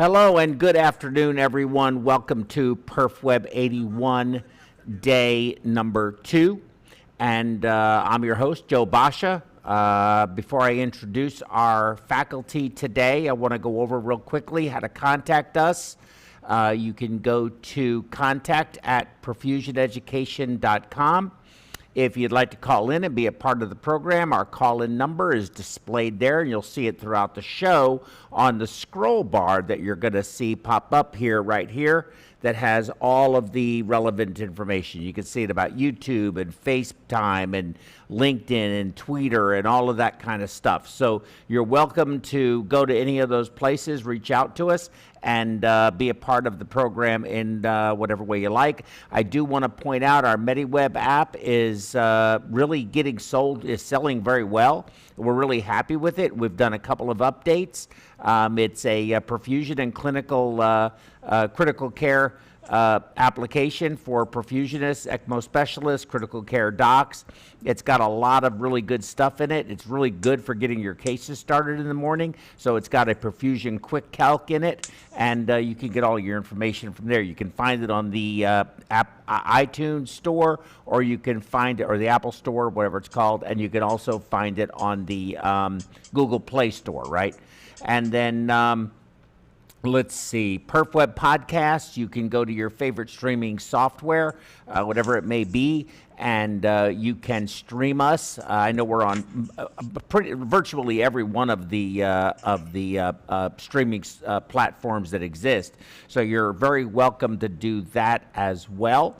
Hello and good afternoon, everyone. Welcome to PerfWeb 81, day number 2. And I'm your host, Joe Basha. Before I introduce our faculty today, I want to go over real quickly how to contact us. You can go to contact@perfusioneducation.com. If you'd like to call in and be a part of the program, our call-in number is displayed there, and you'll see it throughout the show on the scroll bar that you're going to see pop up here, right here, that has all of the relevant information. You can see it about YouTube and FaceTime and LinkedIn and Twitter and all of that kind of stuff. So you're welcome to go to any of those places, reach out to us, and be a part of the program in whatever way you like. I do want to point out our MediWeb app is really is selling very well. We're really happy with it. We've done a couple of updates. It's a perfusion and critical care application for perfusionists, ECMO specialists, critical care docs. It's got a lot of really good stuff in it. It's really good for getting your cases started in the morning. So it's got a perfusion quick calc in it, and you can get all your information from there. You can find it on the iTunes store, or you can find it, or the Apple store, whatever it's called, and you can also find it on the Google Play Store, right? And then let's see, PerfWeb podcasts, you can go to your favorite streaming software, whatever it may be, and you can stream us. I know we're on virtually every one of the streaming platforms that exist, so you're very welcome to do that as well.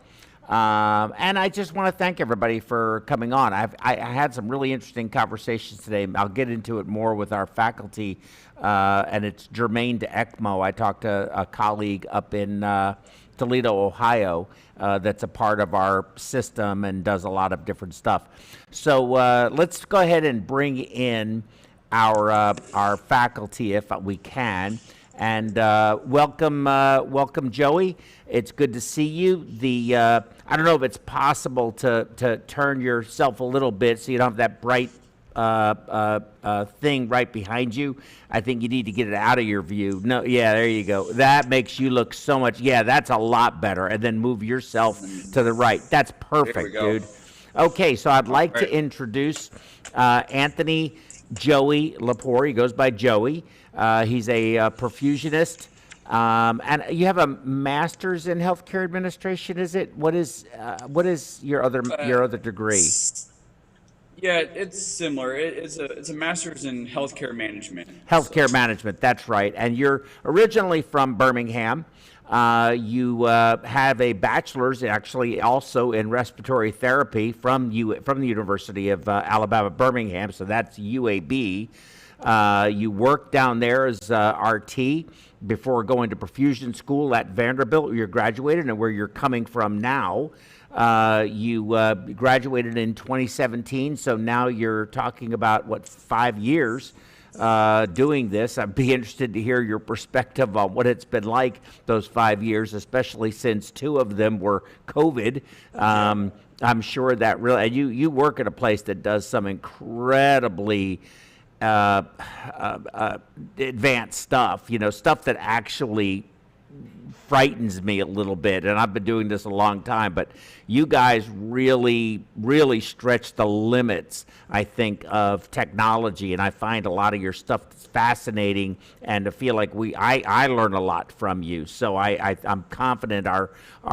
And I just want to thank everybody for coming on. I had some really interesting conversations today. I'll get into it more with our faculty, and it's germane to ECMO. I talked to a colleague up in Toledo, Ohio, that's a part of our system and does a lot of different stuff. So let's go ahead and bring in our faculty if we can. And welcome, Joey. It's good to see you. I don't know if it's possible to turn yourself a little bit so you don't have that bright thing right behind you. I think you need to get it out of your view. No, yeah, there you go. That makes you look so much. Yeah, that's a lot better. And then move yourself to the right. That's perfect, dude. Okay, so I'd like to introduce Anthony Joey Lepore. He goes by Joey. He's a perfusionist, and you have a master's in healthcare administration. Is it? What is your other degree? Yeah, it's similar. It's a master's in healthcare management. Healthcare management. That's right. And you're originally from Birmingham. You have a bachelor's actually also in respiratory therapy from the University of Alabama, Birmingham. So that's UAB. You worked down there as RT before going to perfusion school at Vanderbilt. You're graduated, and where you're coming from now, you graduated in 2017. So now you're talking about 5 years doing this. I'd be interested to hear your perspective on what it's been like those 5 years, especially since 2 of them were COVID. I'm sure that really, and you work at a place that does some incredibly advanced stuff, stuff that actually frightens me a little bit, and I've been doing this a long time, but you guys really, really stretch the limits, I think, of technology, and I find a lot of your stuff fascinating, and I feel like I learn a lot from you, so I'm confident our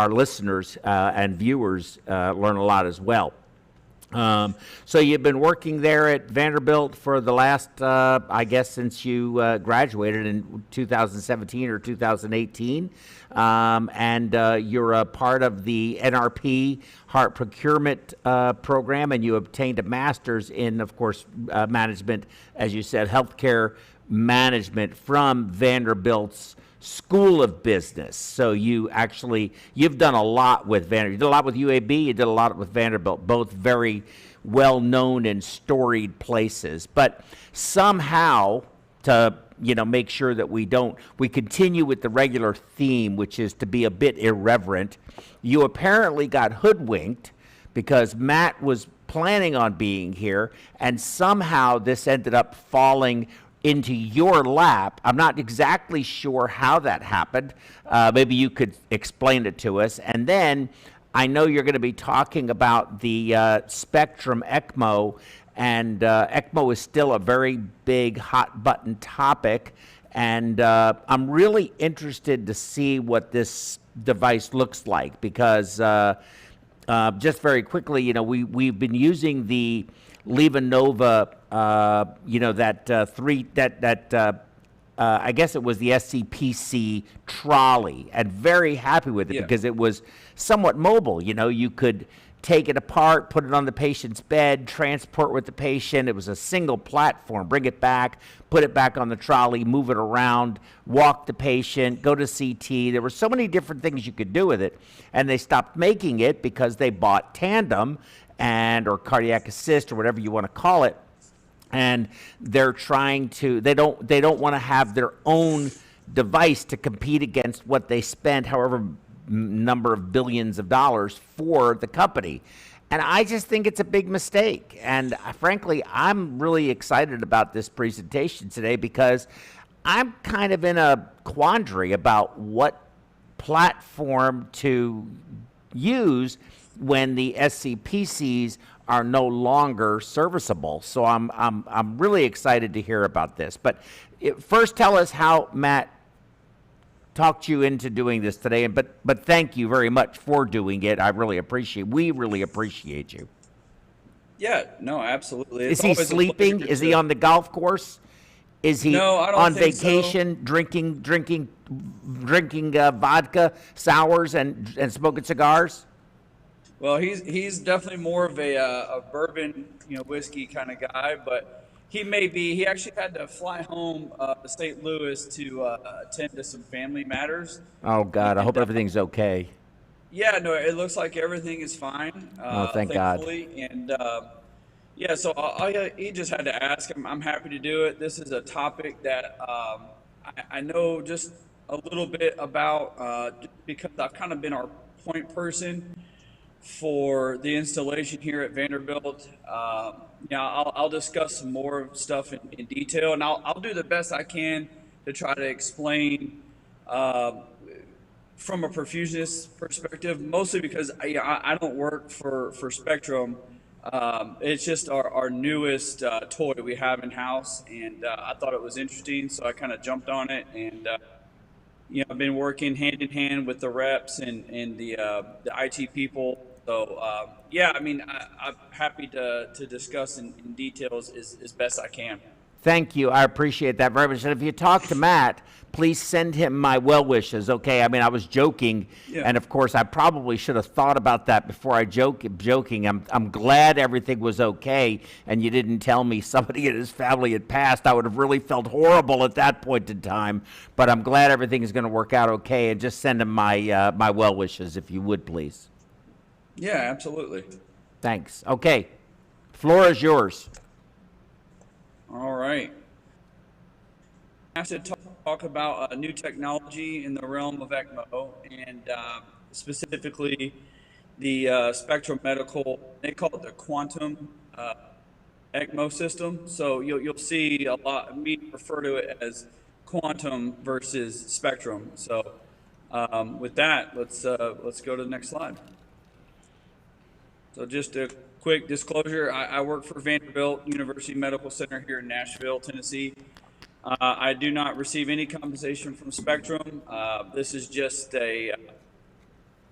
listeners and viewers learn a lot as well. So you've been working there at Vanderbilt for the last, I guess, since you graduated in 2017 or 2018, and you're a part of the NRP Heart Procurement Program, and you obtained a master's in, of course, management, as you said, healthcare management from Vanderbilt's School of Business. So you've done a lot with Vanderbilt. You did a lot with UAB, you did a lot with Vanderbilt, both very well-known and storied places. But somehow, to make sure that we continue with the regular theme, which is to be a bit irreverent, you apparently got hoodwinked because Matt was planning on being here, and somehow this ended up falling into your lap. I'm not exactly sure how that happened. Maybe you could explain it to us. And then I know you're going to be talking about the Spectrum ECMO, and ECMO is still a very big hot button topic. And I'm really interested to see what this device looks like, because just very quickly, you know, we've been using the Levanova, you know, I guess it was the SCPC trolley, and very happy with it, Yeah. because it was somewhat mobile. You know, you could take it apart, put it on the patient's bed, transport with the patient. It was a single platform. Bring it back, put it back on the trolley, move it around, walk the patient, go to CT. There were so many different things you could do with it, and they stopped making it because they bought Tandem or cardiac assist, or whatever you want to call it. And they're trying to, they don't want to have their own device to compete against what they spent, however number of billions of dollars, for the company. And I just think it's a big mistake. And frankly, I'm really excited about this presentation today, because I'm kind of in a quandary about what platform to use when the SCPCs are no longer serviceable. So I'm really excited to hear about this. But first, tell us how Matt talked you into doing this today. But thank you very much for doing it. We really appreciate you. Yeah, no, absolutely. Is he sleeping? Is he on the golf course? Is he No, I don't on think so. vacation, drinking vodka sours and smoking cigars? Well, he's definitely more of a bourbon, you know, whiskey kind of guy, but he may be. He actually had to fly home to St. Louis to attend to some family matters. Oh God, I hope everything's okay. Yeah, no, it looks like everything is fine. Oh, thank God. Thankfully. And yeah, so he just had to ask. I'm happy to do it. This is a topic that I know just a little bit about, because I've kind of been our point person for the installation here at Vanderbilt. I'll discuss some more stuff in detail, and I'll do the best I can to try to explain from a perfusionist perspective, mostly because I don't work for Spectrum. It's just our newest toy we have in house, and I thought it was interesting, so I kind of jumped on it. And I've been working hand in hand with the reps and the IT people. So I'm happy to discuss in details as best I can. Thank you. I appreciate that very much. And if you talk to Matt, please send him my well wishes, okay? I mean, I was joking, and of course, I probably should have thought about that before I joking. I'm glad everything was okay, and you didn't tell me somebody in his family had passed. I would have really felt horrible at that point in time, but I'm glad everything is going to work out okay, and just send him my my well wishes, if you would, please. Yeah, absolutely. Thanks. Okay, floor is yours. All right. I have to talk about new technology in the realm of ECMO, and specifically the Spectrum Medical. They call it the Quantum ECMO system. So you'll see a lot. Me refer to it as Quantum versus Spectrum. So with that, let's go to the next slide. So just a quick disclosure, I work for Vanderbilt University Medical Center here in Nashville, Tennessee. I do not receive any compensation from Spectrum. This is just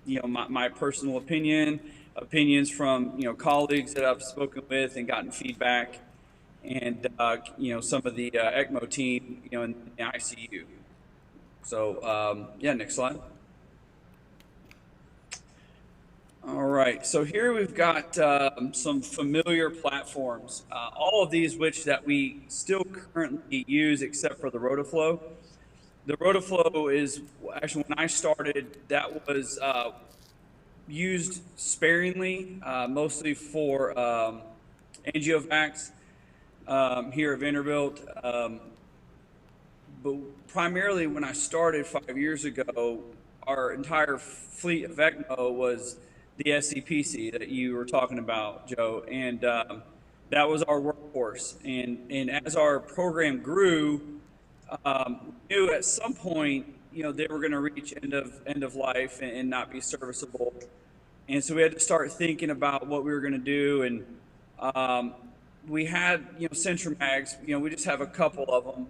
my personal opinions from, colleagues that I've spoken with and gotten feedback, and, some of the ECMO team, in the ICU. So, next slide. All right, so here we've got some familiar platforms, all of these that we still currently use except for the Rotoflow. The Rotoflow is actually, when I started, that was used sparingly, mostly for angiovacs here at Vanderbilt. But primarily when I started 5 years ago, our entire fleet of ECMO was the SCPC that you were talking about, Joe. And That was our workforce. And as our program grew, we knew at some point, they were going to reach end of life and not be serviceable. And so we had to start thinking about what we were going to do. And we had, Centromags, we just have a couple of them.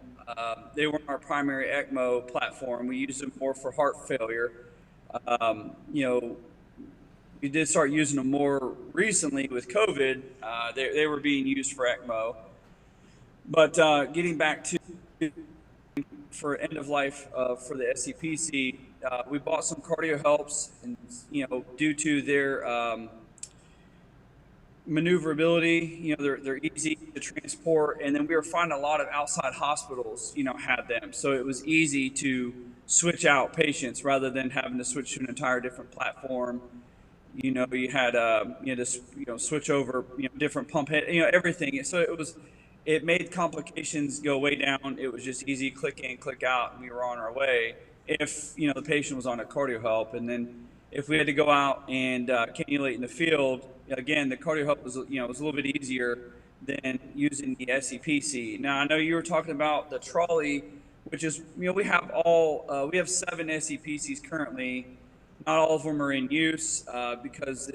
They weren't our primary ECMO platform. We used them more for heart failure. We did start using them more recently with COVID. They were being used for ECMO. But getting back to for end of life for the SCPC, we bought some cardio helps, and due to their maneuverability, they're easy to transport, and then we were finding a lot of outside hospitals, had them, so it was easy to switch out patients rather than having to switch to an entire different platform. You had to switch over, different pump head, everything. So it made complications go way down. It was just easy, click in, click out, and we were on our way. If the patient was on a cardio help, and then if we had to go out and cannulate in the field, again, the cardio help was was a little bit easier than using the SCPC. Now I know you were talking about the trolley, which is we have 7 SCPCs currently. Not all of them are in use because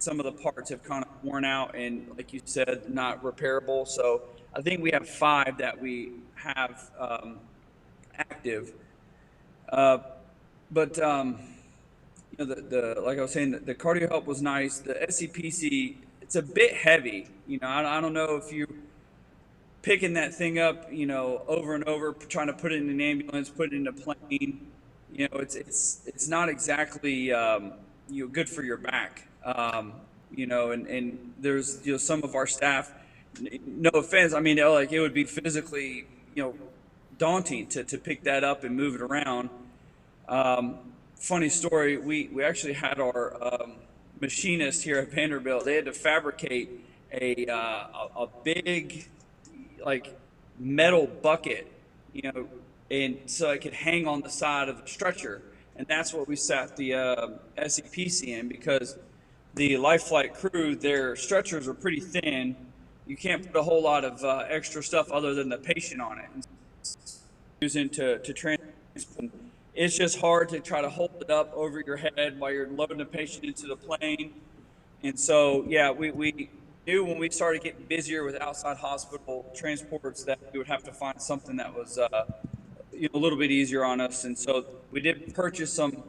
some of the parts have kind of worn out and, like you said, not repairable. So I think we have 5 that we have active. But like I was saying, the cardio help was nice. The SCPC, it's a bit heavy. I don't know if you picking that thing up, over and over, trying to put it in an ambulance, put it in a plane. It's not exactly good for your back. And there's some of our staff. No offense, I mean, like it would be physically daunting to pick that up and move it around. Funny story, we actually had our machinist here at Vanderbilt. They had to fabricate a big metal bucket, and so it could hang on the side of the stretcher. And that's what we sat the SCPC in, because the life flight crew, their stretchers are pretty thin. You can't put a whole lot of extra stuff other than the patient on it. Using to transport. It's just hard to try to hold it up over your head while you're loading the patient into the plane. And so, yeah, we knew when we started getting busier with outside hospital transports that we would have to find something that was a little bit easier on us. And so we did purchase some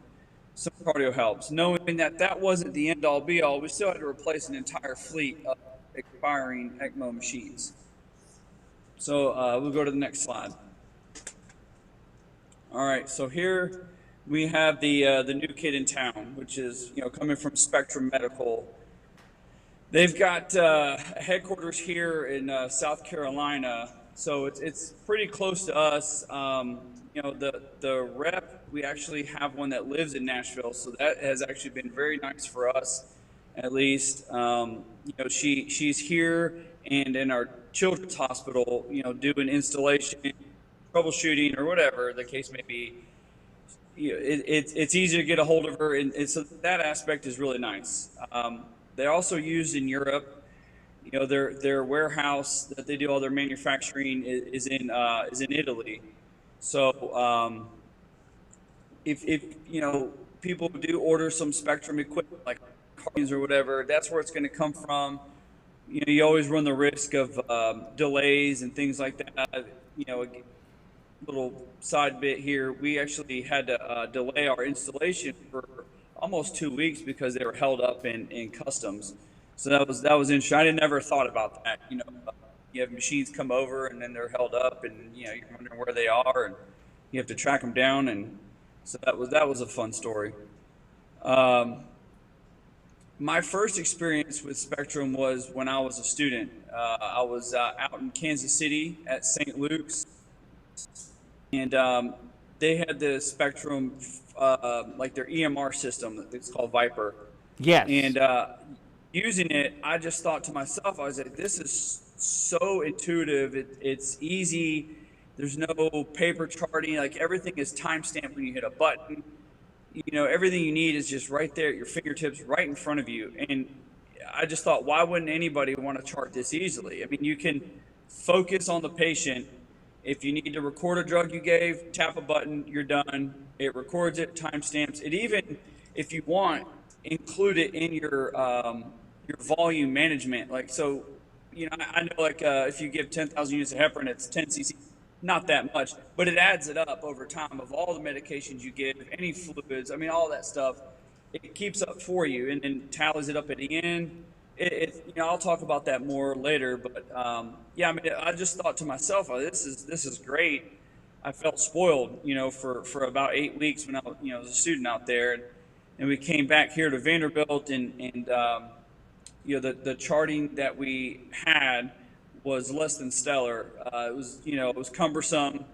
cardio helps, knowing that wasn't the end all be all. We still had to replace an entire fleet of expiring ECMO machines. So we'll go to the next slide. All right, so here we have the new kid in town, which is coming from Spectrum Medical. They've got a headquarters here in South Carolina, so it's pretty close to us. The rep, we actually have one that lives in Nashville, so that has actually been very nice for us, at least. She's here and in our children's hospital, doing installation, troubleshooting, or whatever the case may be. It's easy to get a hold of her, and so that aspect is really nice. They're also used in Europe. Their warehouse that they do all their manufacturing is in Italy. So if people do order some Spectrum equipment like cartons or whatever, that's where it's going to come from. You always run the risk of delays and things like that. Little side bit here, we actually had to delay our installation for almost 2 weeks because they were held up in customs. So that was interesting. I never thought about that. You have machines come over and then they're held up, and you're wondering where they are, and you have to track them down. And so that was a fun story. My first experience with Spectrum was when I was a student. I was out in Kansas City at St. Luke's, and they had the Spectrum, like their EMR system. It's called Viper. Yes. And using it, I just thought to myself, I was like, this is so intuitive. It's easy. There's no paper charting. Like, everything is timestamped when you hit a button. Everything you need is just right there at your fingertips, right in front of you. And I just thought, why wouldn't anybody want to chart this easily? I mean, you can focus on the patient. If you need to record a drug you gave, tap a button, you're done. It records it, timestamps. It even, if you want, include it in your volume management. Like, so, you know, I know like if you give 10,000 units of heparin, it's 10 cc, not that much, but it adds it up over time of all the medications you give, any fluids, I mean, all that stuff. It keeps up for you and then tallies it up at the end. You know, I'll talk about that more later, but yeah, I mean, I just thought to myself, oh, this is great. I felt spoiled, you know, for about 8 weeks when I was, you know, as a student out there, and we came back here to Vanderbilt, and you know, the charting that we had was less than stellar. It was, you know, it was cumbersome.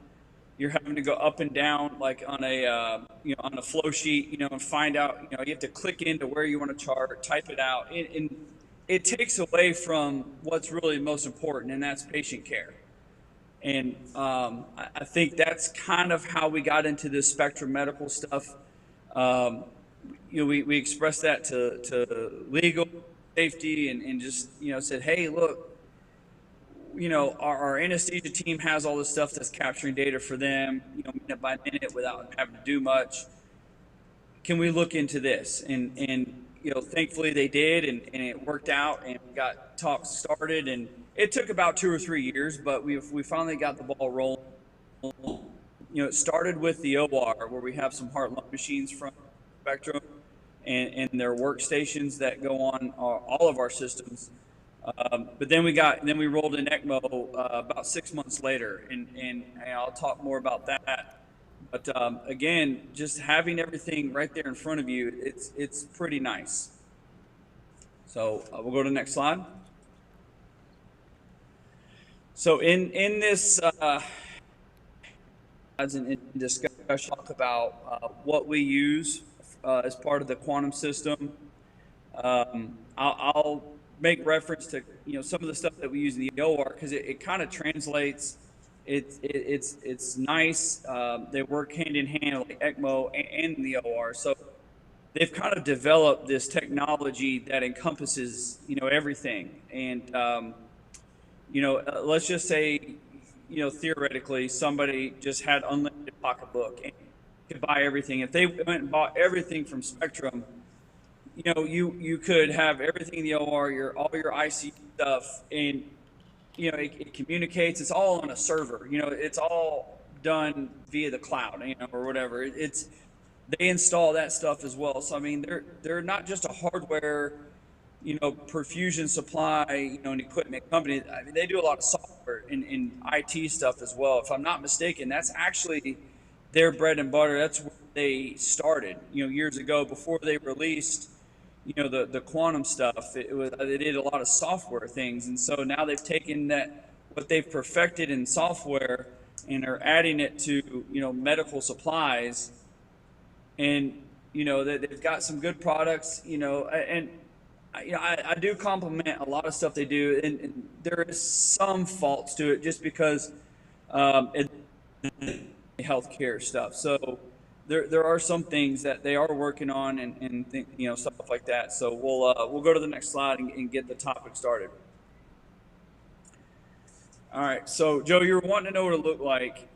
You're having to go up and down like on a you know, on a flow sheet, you know, and find out, you know, you have to click into where you want to chart, type it out, and it takes away from what's really most important, and that's patient care. And I think that's kind of how we got into this Spectrum Medical stuff. You know, we expressed that to legal, safety, and just, you know, said, hey, look, you know, our anesthesia team has all this stuff that's capturing data for them, you know, minute by minute without having to do much. Can we look into this? And you know, thankfully they did, and it worked out, and we got talks started, and it took about 2 or 3 years, but we finally got the ball rolling. You know, it started with the OR, where we have some heart-lung machines from Spectrum, and their workstations that go on all of our systems. But then we rolled in ECMO about 6 months later, and I'll talk more about that. But again, just having everything right there in front of you, it's pretty nice. So we'll go to the next slide. So in this in discussion, talk about what we use as part of the quantum system. I'll make reference to, you know, some of the stuff that we use in the OR, because it kind of translates. It's nice. They work hand in hand, like ECMO and the OR. So they've kind of developed this technology that encompasses, you know, everything. And you know, let's just say, you know, theoretically, somebody just had unlimited pocketbook and could buy everything. If they went and bought everything from Spectrum, you know, you could have everything in the OR, all your IC stuff, and you know, it communicates. It's all on a server. You know, it's all done via the cloud, you know, or whatever. They install that stuff as well. So I mean, they're not just a hardware, you know, perfusion supply, you know, an equipment company. I mean, they do a lot of software and IT stuff as well. If I'm not mistaken, that's actually their bread and butter. That's where they started, you know, years ago before they released, you know, the quantum stuff. They did a lot of software things, and so now they've taken that, what they've perfected in software, and are adding it to, you know, medical supplies, and you know, they've got some good products, you know, and you know, I do compliment a lot of stuff they do, and there is some faults to it just because it's healthcare stuff. So there are some things that they are working on, and you know, stuff like that. So we'll go to the next slide and get the topic started. All right. So Joe, you're wanting to know what it looked like.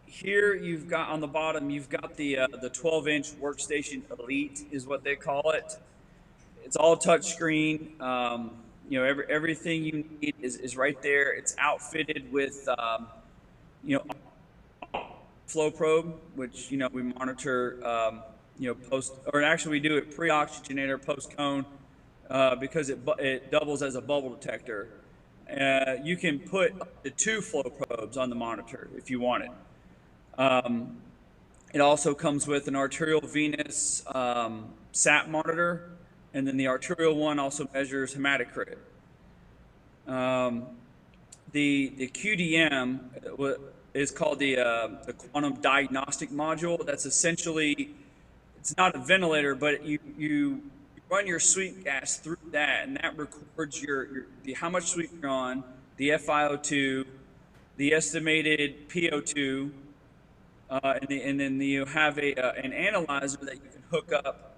Here you've got on the bottom, you've got the 12-inch workstation Elite is what they call it. It's all touch screen. You know, everything you need is right there. It's outfitted with you know, flow probe, which, you know, we monitor, you know, we do it pre-oxygenator, post-cone, because it doubles as a bubble detector. You can put up to 2 flow probes on the monitor if you want it. It also comes with an arterial venous SAP monitor, and then the arterial one also measures hematocrit. The QDM is called the quantum diagnostic module. That's essentially, it's not a ventilator, but you run your sweep gas through that, and that records how much sweep you're on, the FiO2, the estimated PO2, and then you have an analyzer that you can hook up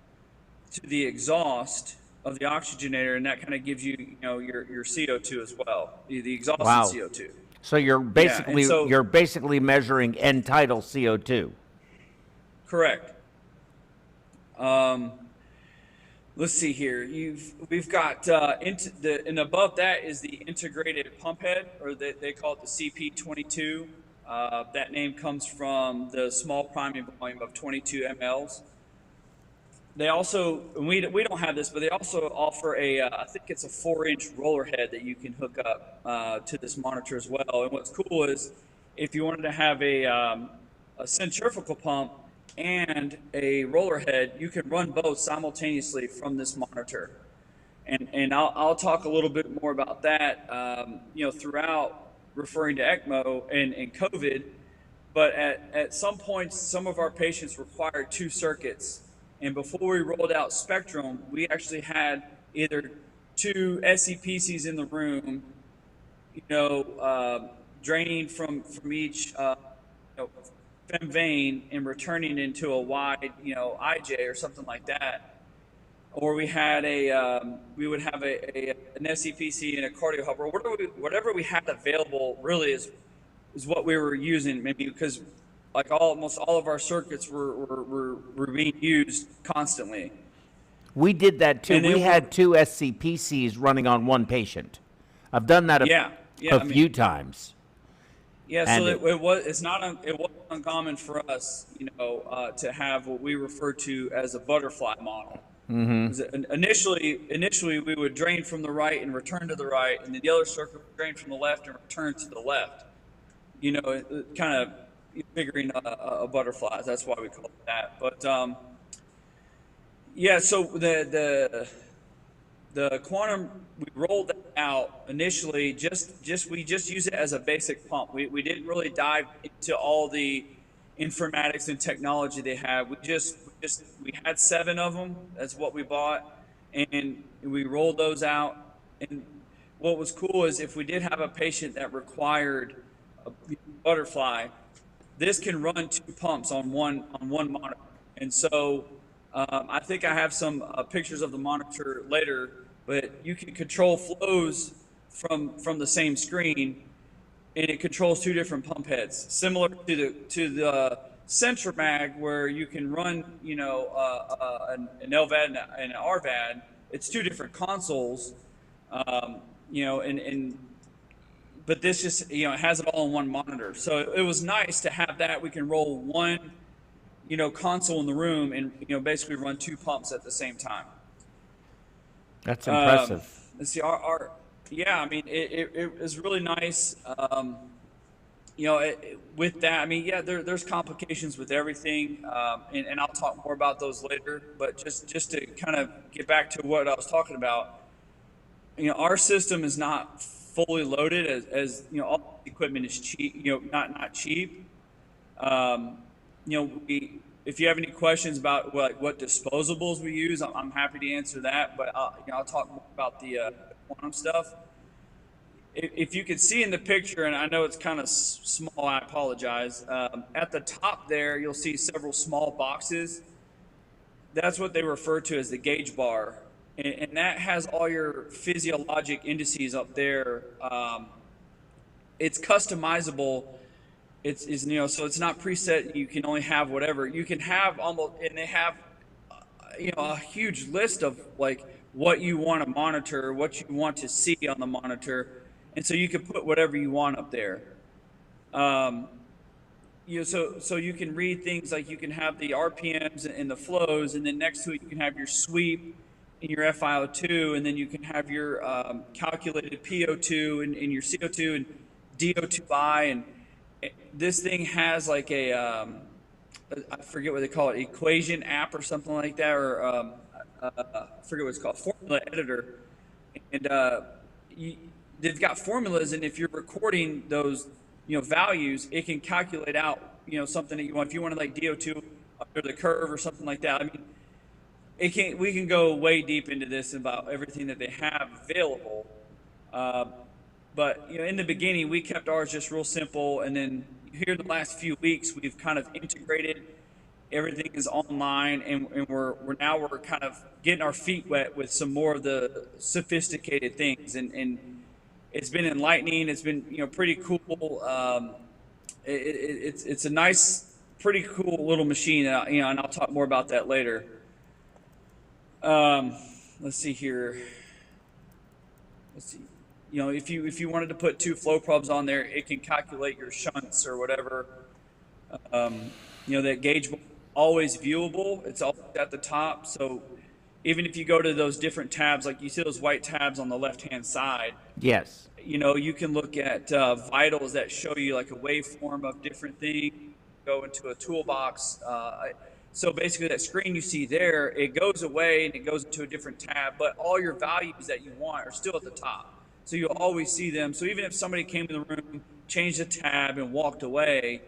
to the exhaust of the oxygenator, and that kind of gives you, your CO2 as well, the exhausted Wow. CO2. So you're Yeah, and basically measuring end tidal CO2. correct. Let's see here. We've got and above that is the integrated pump head, or they call it the CP22. That name comes from the small priming volume of 22 mLs. They also, and we don't have this, but they also offer I think it's a 4-inch roller head that you can hook up to this monitor as well. And what's cool is if you wanted to have a centrifugal pump and a roller head, you can run both simultaneously from this monitor. And I'll talk a little bit more about that, throughout referring to ECMO and COVID. But at some points, some of our patients required 2 circuits. And before we rolled out Spectrum, we actually had either 2 SCPCs in the room, draining from each fem vein and returning into a wide, IJ or something like that. Or we had we would have an SCPC and a cardio hub, or whatever we had available. Really is what we were using, maybe because like almost all of our circuits were being used constantly. We did that too. We had 2 SCPCs running on 1 patient. I've done that a few times. Yeah, so it wasn't uncommon for us, to have what we refer to as a butterfly model. Mm-hmm. Initially, we would drain from the right and return to the right, and then the other circuit would drain from the left and return to the left. Kind of figuring a butterfly. That's why we call it that. But so the Quantum, we rolled that out initially. We just use it as a basic pump. We didn't really dive into all the informatics and technology they have. We had 7 of them. That's what we bought, and we rolled those out. And what was cool is if we did have a patient that required a butterfly, this can run 2 pumps on one monitor. And so I think I have some pictures of the monitor later, but you can control flows from the same screen, and it controls 2 different pump heads, similar to the CentraMag, where you can run an LVAD and an RVAD. It's 2 different consoles, but this just, it has it all in one monitor. So it was nice to have that. We can roll 1, console in the room and, basically run 2 pumps at the same time. That's impressive. Let's see, it is really nice. With that, there's complications with everything, and I'll talk more about those later. But just to kind of get back to what I was talking about, our system is not fully loaded, as all the equipment is cheap, not cheap. If you have any questions about what disposables we use, I'm happy to answer that. But I'll talk more about the quantum stuff. If you can see in the picture, and I know it's kind of small, I apologize. At the top there, you'll see several small boxes. That's what they refer to as the gauge bar. And that has all your physiologic indices up there. It's customizable. So it's not preset. You can only have whatever. You can have almost, and they have, a huge list of what you want to monitor, what you want to see on the monitor, and so you can put whatever you want up there. So you can read things like you can have the RPMs and the flows, and then next to it you can have your sweep and your FiO2, and then you can have your calculated PO2 and your CO2 and DO2I, and this thing has like I forget what they call it, equation app or something like that, or I forget what it's called, formula editor, and they've got formulas, and if you're recording those values, it can calculate out something that you want. If you want to DO2 under the curve or something like that, we can go way deep into this about everything that they have available. But in the beginning, we kept ours just real simple, and then here in the last few weeks, we've kind of integrated everything is online, and we're kind of getting our feet wet with some more of the sophisticated things, and it's been enlightening. It's been, pretty cool. It's a nice, pretty cool little machine, and I'll talk more about that later. Um, let's see here. Let's see. If you wanted to put two flow probes on there, it can calculate your shunts or whatever. That gauge is always viewable. It's always at the top. So even if you go to those different tabs, like you see those white tabs on the left-hand side, Yes. you can look at vitals that show you like a waveform of different things. Go into a toolbox. So basically, that screen you see there, it goes away and it goes into a different tab, but all your values that you want are still at the top. So you'll always see them. So even if somebody came in the room, changed the tab, and walked away,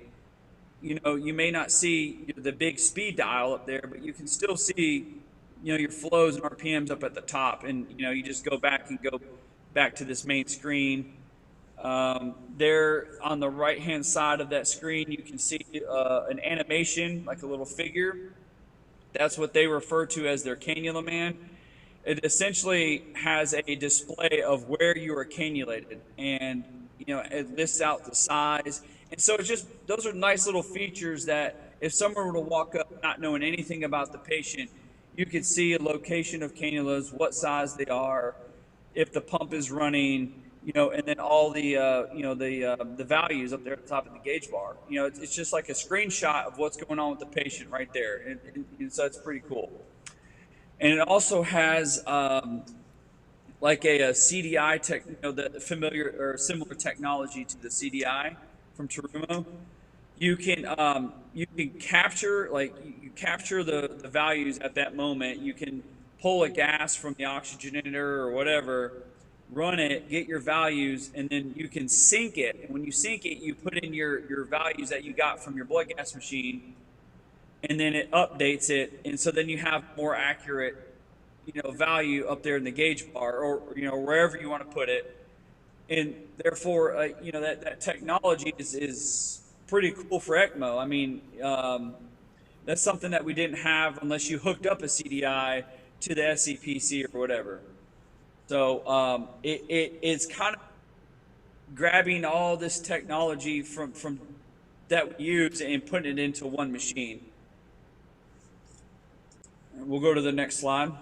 you may not see the big speed dial up there, but you can still see, your flows and RPMs up at the top. And, you just go back to this main screen. There on the right-hand side of that screen, you can see an animation, like a little figure. That's what they refer to as their cannula man. It essentially has a display of where you are cannulated, and it lists out the size. And so those are nice little features that if someone were to walk up not knowing anything about the patient, you could see a location of cannulas, what size they are, if the pump is running, and then all the the values up there at the top of the gauge bar. It's just like a screenshot of what's going on with the patient right there, and so it's pretty cool. And it also has like a CDI the familiar or similar technology to the CDI from Terumo. You can capture you capture the values at that moment. You can pull a gas from the oxygenator or whatever, run it, get your values, and then you can sync it. And when you sync it, you put in your values that you got from your blood gas machine, and then it updates it, and so then you have more accurate value up there in the gauge bar, or wherever you want to put it. And therefore that technology is pretty cool for ECMO. I mean, that's something that we didn't have unless you hooked up a CDI to the SCPC or whatever. So it's kind of grabbing all this technology from that we use and putting it into one machine. And we'll go to the next slide.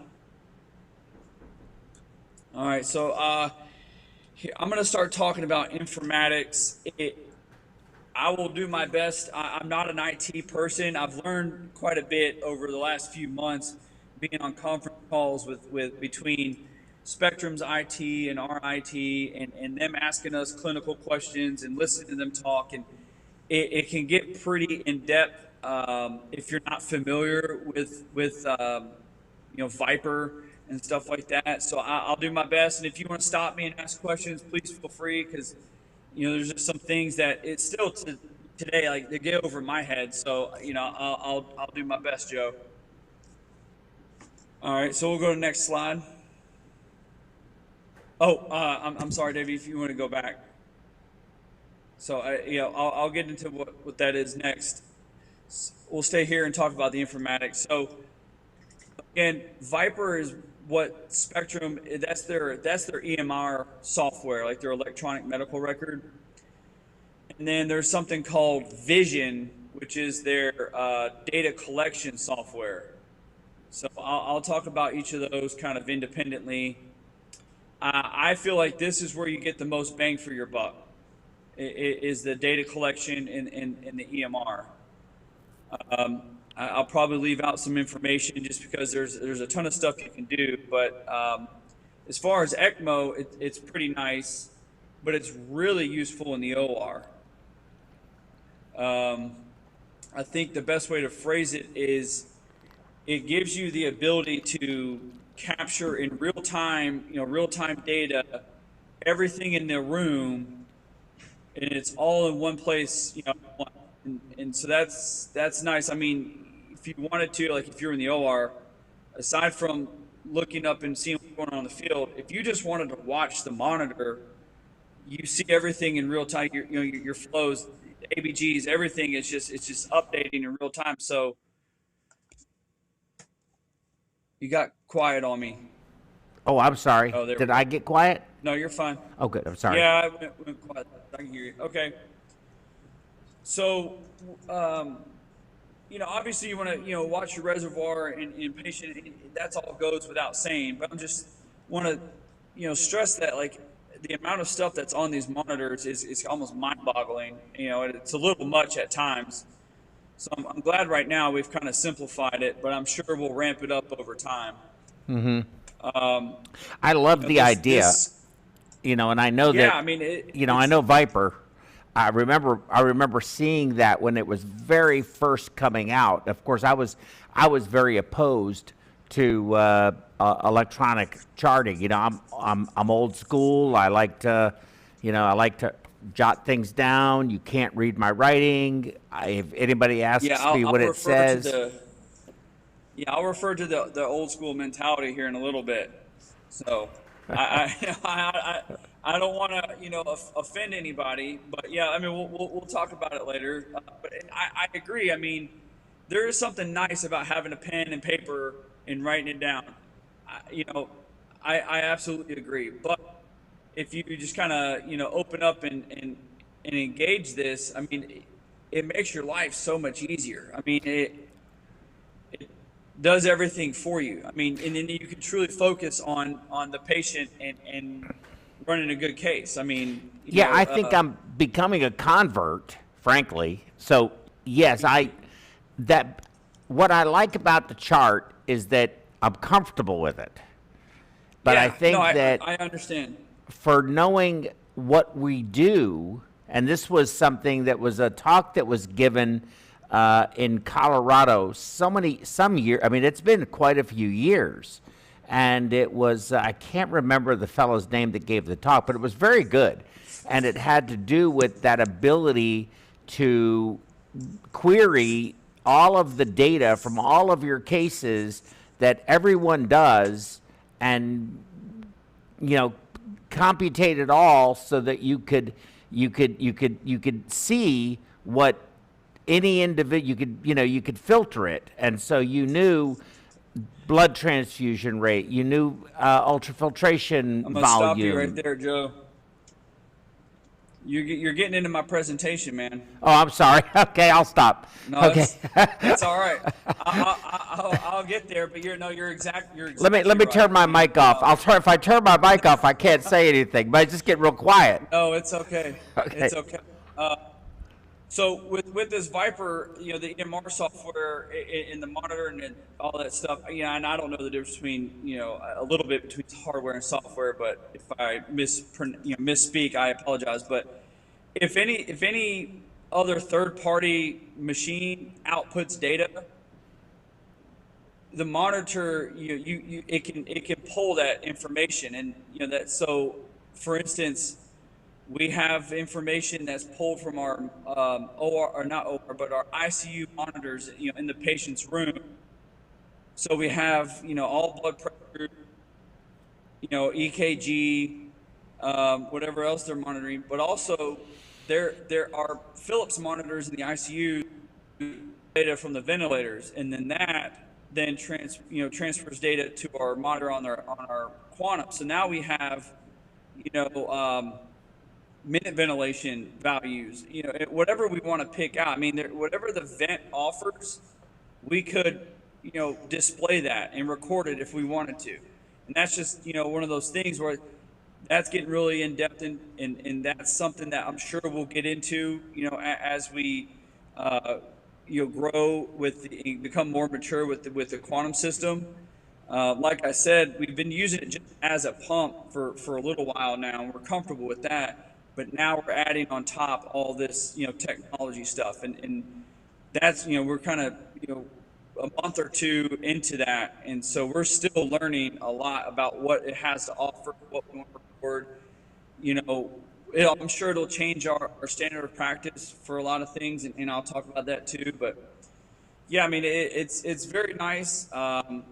All right, so I'm going to start talking about informatics. I will do my best. I'm not an IT person. I've learned quite a bit over the last few months being on conference calls with between Spectrum's IT and our IT, and them asking us clinical questions and listening to them talk. And it can get pretty in-depth if you're not familiar with Viper and stuff like that. So I'll do my best. And if you want to stop me and ask questions, please feel free, because there's just some things that it's still today, like, they get over my head. So I'll do my best, Joe. All right, so we'll go to the next slide. Oh, I'm sorry, Davey, if you want to go back. So I'll get into what that is next. We'll stay here and talk about the informatics. So again, Viper is what Spectrum, that's their EMR software, like their electronic medical record. And then there's something called Vision, which is their data collection software. So I'll talk about each of those kind of independently. I feel like this is where you get the most bang for your buck, is the data collection in the EMR. I'll probably leave out some information just because there's a ton of stuff you can do. But as far as ECMO, it's pretty nice, but it's really useful in the OR. I think the best way to phrase it is it gives you the ability to capture in real time data, everything in the room, and it's all in one place, and so that's nice. I mean, if you wanted to, like if you're in the OR, aside from looking up and seeing what's going on in the field, if you just wanted to watch the monitor, you see everything in real time. Your flows, ABGs, everything is it's just updating in real time. So You got quiet on me. Oh, I'm sorry. Oh, there we Did go. I get quiet? No, you're fine. Oh, good. I'm sorry. Yeah, I went quiet. I can hear you. Okay. So, obviously you want to, watch your reservoir and patient. That's all goes without saying. But I'm just want to, stress that like the amount of stuff that's on these monitors is almost mind-boggling. It's a little much at times. So I'm glad right now we've kind of simplified it, but I'm sure we'll ramp it up over time. I love the idea, This, and I know yeah, that, I mean, I it's know Viper. I remember seeing that when it was very first coming out. Of course, I was very opposed to electronic charting. I'm old school. I like to jot things down. You can't read my writing. If anybody asks yeah. me I'll what it refer to says, I'll refer to the old school mentality here in a little bit. So I don't want to offend anybody, but yeah, I mean we'll talk about it later. But I agree. I mean, there is something nice about having a pen and paper and writing it down. I absolutely agree. But if you just kind of open up and engage this, I mean, it makes your life so much easier. I mean, it does everything for you. I mean, and then you can truly focus on the patient and running a good case. I mean, yeah, I think I'm becoming a convert, frankly. So yes, what I like about the chart is that I'm comfortable with it. But yeah, I think no, that I understand. for knowing what we do, and this was something that was a talk that was given in Colorado some year. I mean, it's been quite a few years, and it was I can't remember the fellow's name that gave the talk, but it was very good, and it had to do with that ability to query all of the data from all of your cases that everyone does, and computate it all so that you could see what any individual you could filter it, and so you knew blood transfusion rate, you knew ultrafiltration I'm gonna stop you right volume. there, Joe. You're getting into my presentation, man. Oh, I'm sorry. Okay, I'll stop. No, Okay. it's all right. I'll get there, but you're exactly Let me right. turn my mic off. If I turn my mic off, I can't say anything, but I just get real quiet. No, it's okay. Okay. It's okay. So with this Viper, the EMR software in the monitor and all that stuff, and I don't know the difference between, a little bit between hardware and software, but if I misspeak, I apologize. But if any other third-party machine outputs data, the monitor, it can pull that information, and that. So, for instance, we have information that's pulled from our OR, or not OR, but our ICU monitors, in the patient's room. So we have, all blood pressure, EKG, whatever else they're monitoring. But also, there are Philips monitors in the ICU, data from the ventilators, and then that transfers data to our monitor on our Quantum. So now we have, minute ventilation values, whatever we want to pick out. I mean, whatever the vent offers, we could, display that and record it if we wanted to. And that's just, one of those things where that's getting really in depth, and that's something that I'm sure we'll get into, as we, grow become more mature with the Quantum system. Like I said, we've been using it just as a pump for a little while now, and we're comfortable with that. But now we're adding on top all this, technology stuff, and that's, we're kind of, a month or two into that, and so we're still learning a lot about what it has to offer, what we want to record. I'm sure it'll change our standard of practice for a lot of things, and I'll talk about that too. But yeah, I mean, it's very nice, and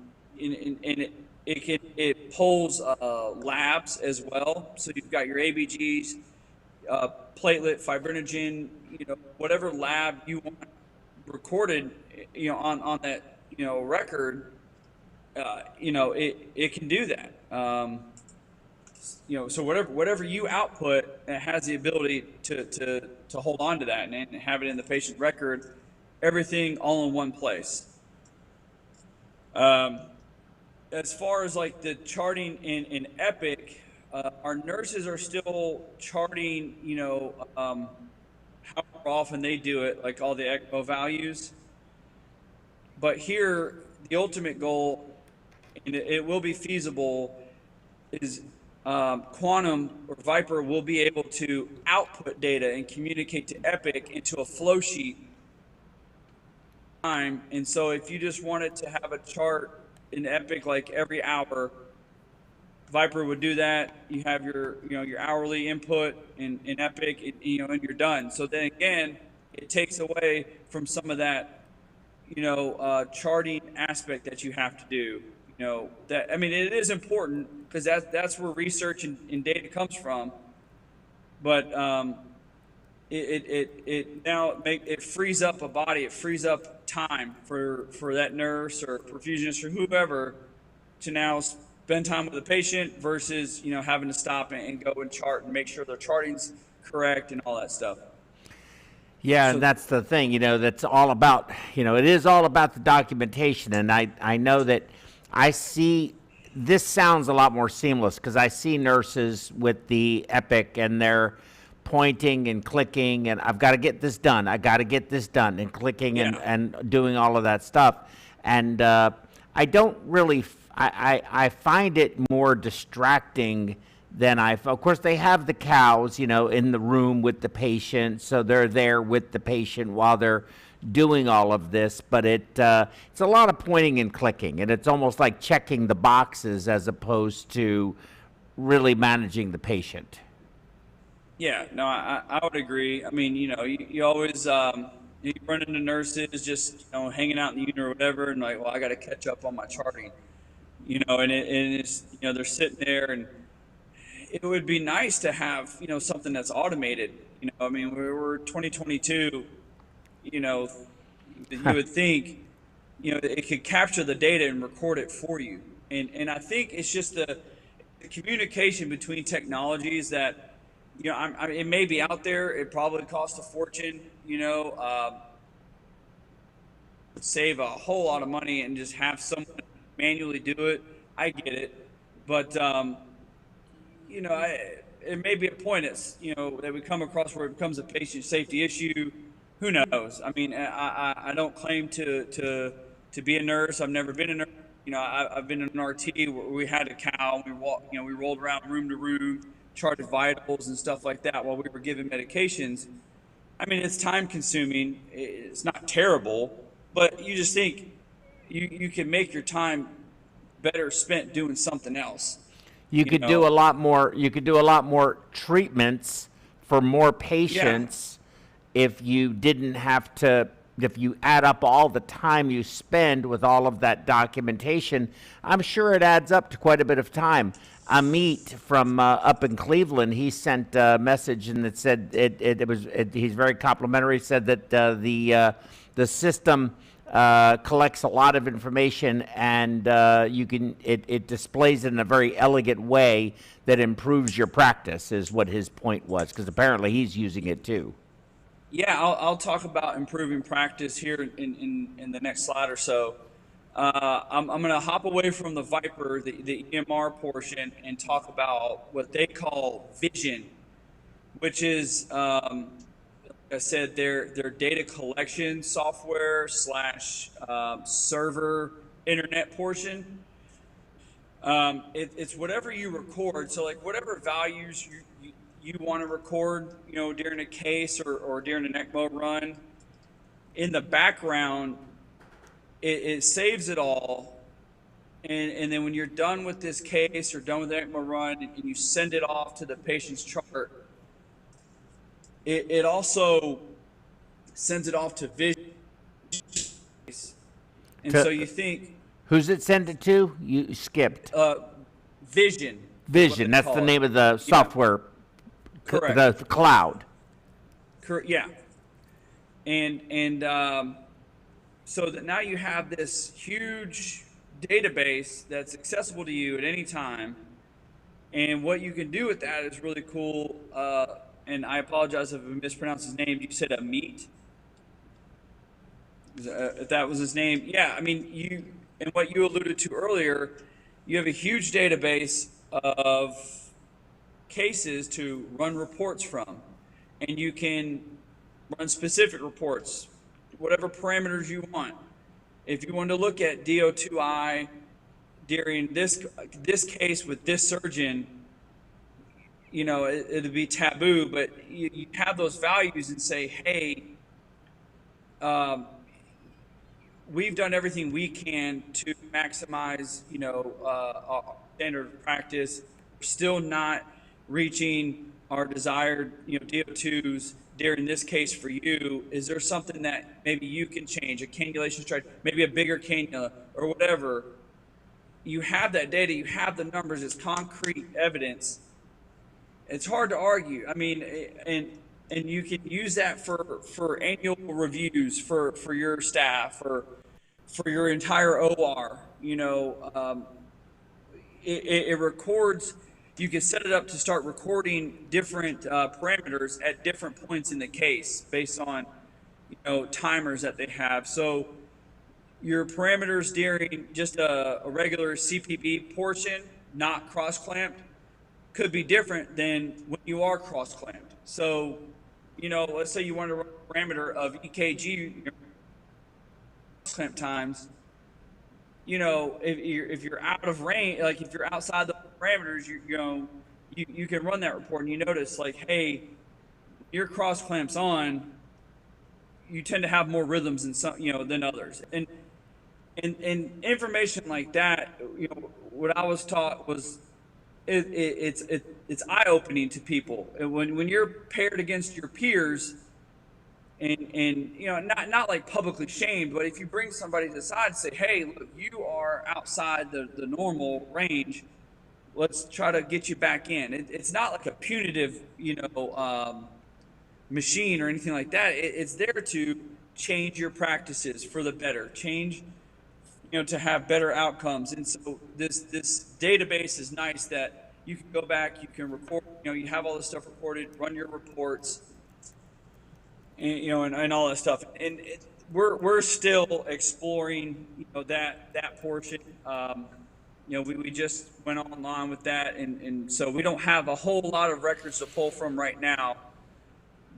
it pulls labs as well. So you've got your ABGs. Platelet, fibrinogen, whatever lab you want recorded, on that, record, it can do that. So whatever you output, it has the ability to hold on to that and have it in the patient record, everything all in one place. As far as like the charting in Epic, our nurses are still charting, however often they do it, like all the ECMO values. But here, the ultimate goal, and it will be feasible, is Quantum or Viper will be able to output data and communicate to Epic into a flow sheet. And so if you just wanted to have a chart in Epic like every hour, Viper would do that. You have your hourly input in Epic, and you're done. So then again, it takes away from some of that, charting aspect that you have to do. It is important because that's where research and data comes from. But it frees up a body. It frees up time for that nurse or perfusionist or whoever to now spend time with the patient versus having to stop and go and chart and make sure their charting's correct and all that stuff. Yeah, and that's the thing, that's all about, it is all about the documentation. And I know that I see, this sounds a lot more seamless because I see nurses with the Epic and they're pointing and clicking and I've got to get this done. I got to get this done and clicking and doing all of that stuff. And I don't really, I find it more distracting than of course they have the cows, in the room with the patient. So they're there with the patient while they're doing all of this, but it's a lot of pointing and clicking, and it's almost like checking the boxes as opposed to really managing the patient. Yeah, no, I would agree. I mean, you always you run into nurses just hanging out in the unit or whatever, and like, well, I got to catch up on my charting, and it's they're sitting there, and it would be nice to have something that's automated. We're 2022. You would think, it could capture the data and record it for you. And I think it's just the communication between technologies that, it may be out there. It probably costs a fortune, save a whole lot of money and just have someone manually do it. I get it. But, it may be a point that's, that we come across where it becomes a patient safety issue. Who knows? I mean, I don't claim to be a nurse. I've never been a nurse. I've been in an RT where we had a cow. We rolled around room to room, charted vitals and stuff like that while we were giving medications. I mean, it's time consuming. It's not terrible, but you just think you can make your time better spent doing something else. You could do a lot more. You could do a lot more treatments for more patients. Yeah. If you didn't have to, if you add up all the time you spend with all of that documentation, I'm sure it adds up to quite a bit of time. Amit from up in Cleveland, he sent a message and it said he's very complimentary. Said that the system collects a lot of information and it displays it in a very elegant way that improves your practice. Is what his point was, because apparently he's using it too. Yeah, I'll talk about improving practice here in the next slide or so. I'm going to hop away from the Viper, the EMR portion, and talk about what they call Vision, which is, like I said, their data collection software / server internet portion. It's whatever you record. So like whatever values you want to record, during a case or during an ECMO run, in the background, it saves it all. And then when you're done with this case or done with the ECMO run and you send it off to the patient's chart, it also sends it off to Vision. And so you think... Who's it sent it to? You skipped. Vision. Vision, that's the name of the software. Yeah. Correct. The cloud. Correct. Yeah. And so that now you have this huge database that's accessible to you at any time. And what you can do with that is really cool. And I apologize if I mispronounced his name. You said Amit. If that was his name. Yeah, I mean, and what you alluded to earlier, you have a huge database of cases to run reports from. And you can run specific reports, whatever parameters you want. If you want to look at DO2I during this case with this surgeon, you know, it'd be taboo, but you have those values and say, hey, we've done everything we can to maximize, you know, our standard of practice. We're still not reaching our desired, you know, DO2s during this case for you. Is there something that maybe you can change, a cannulation strategy, maybe a bigger cannula or whatever? You have that data, you have the numbers, it's concrete evidence. It's hard to argue. I mean, and you can use that for annual reviews for your staff or for your entire OR. You know, it records. You can set it up to start recording different parameters at different points in the case based on, you know, timers that they have. So your parameters during just a regular CPB portion, not cross-clamped, could be different than when you are cross-clamped. So, you know, let's say you want to run a parameter of EKG cross-clamp times. You know, if you're out of range, like if you're outside the parameters, you can run that report and you notice like, hey, your cross clamps on, you tend to have more rhythms than some, you know, than others. And information like that, you know, what I was taught was it's eye-opening to people. And when you're paired against your peers, and you know, not like publicly shamed, but if you bring somebody to the side and say, hey, look, you are outside the normal range, let's try to get you back in. It's not like a punitive, you know, machine or anything like that. It's there to change your practices for the better, change, you know, to have better outcomes. And so this database is nice that you can go back, you can record, you know, you have all this stuff recorded, run your reports, and, you know, and all that stuff. And we're still exploring, you know, that portion. You know, we just went online with that, and so we don't have a whole lot of records to pull from right now.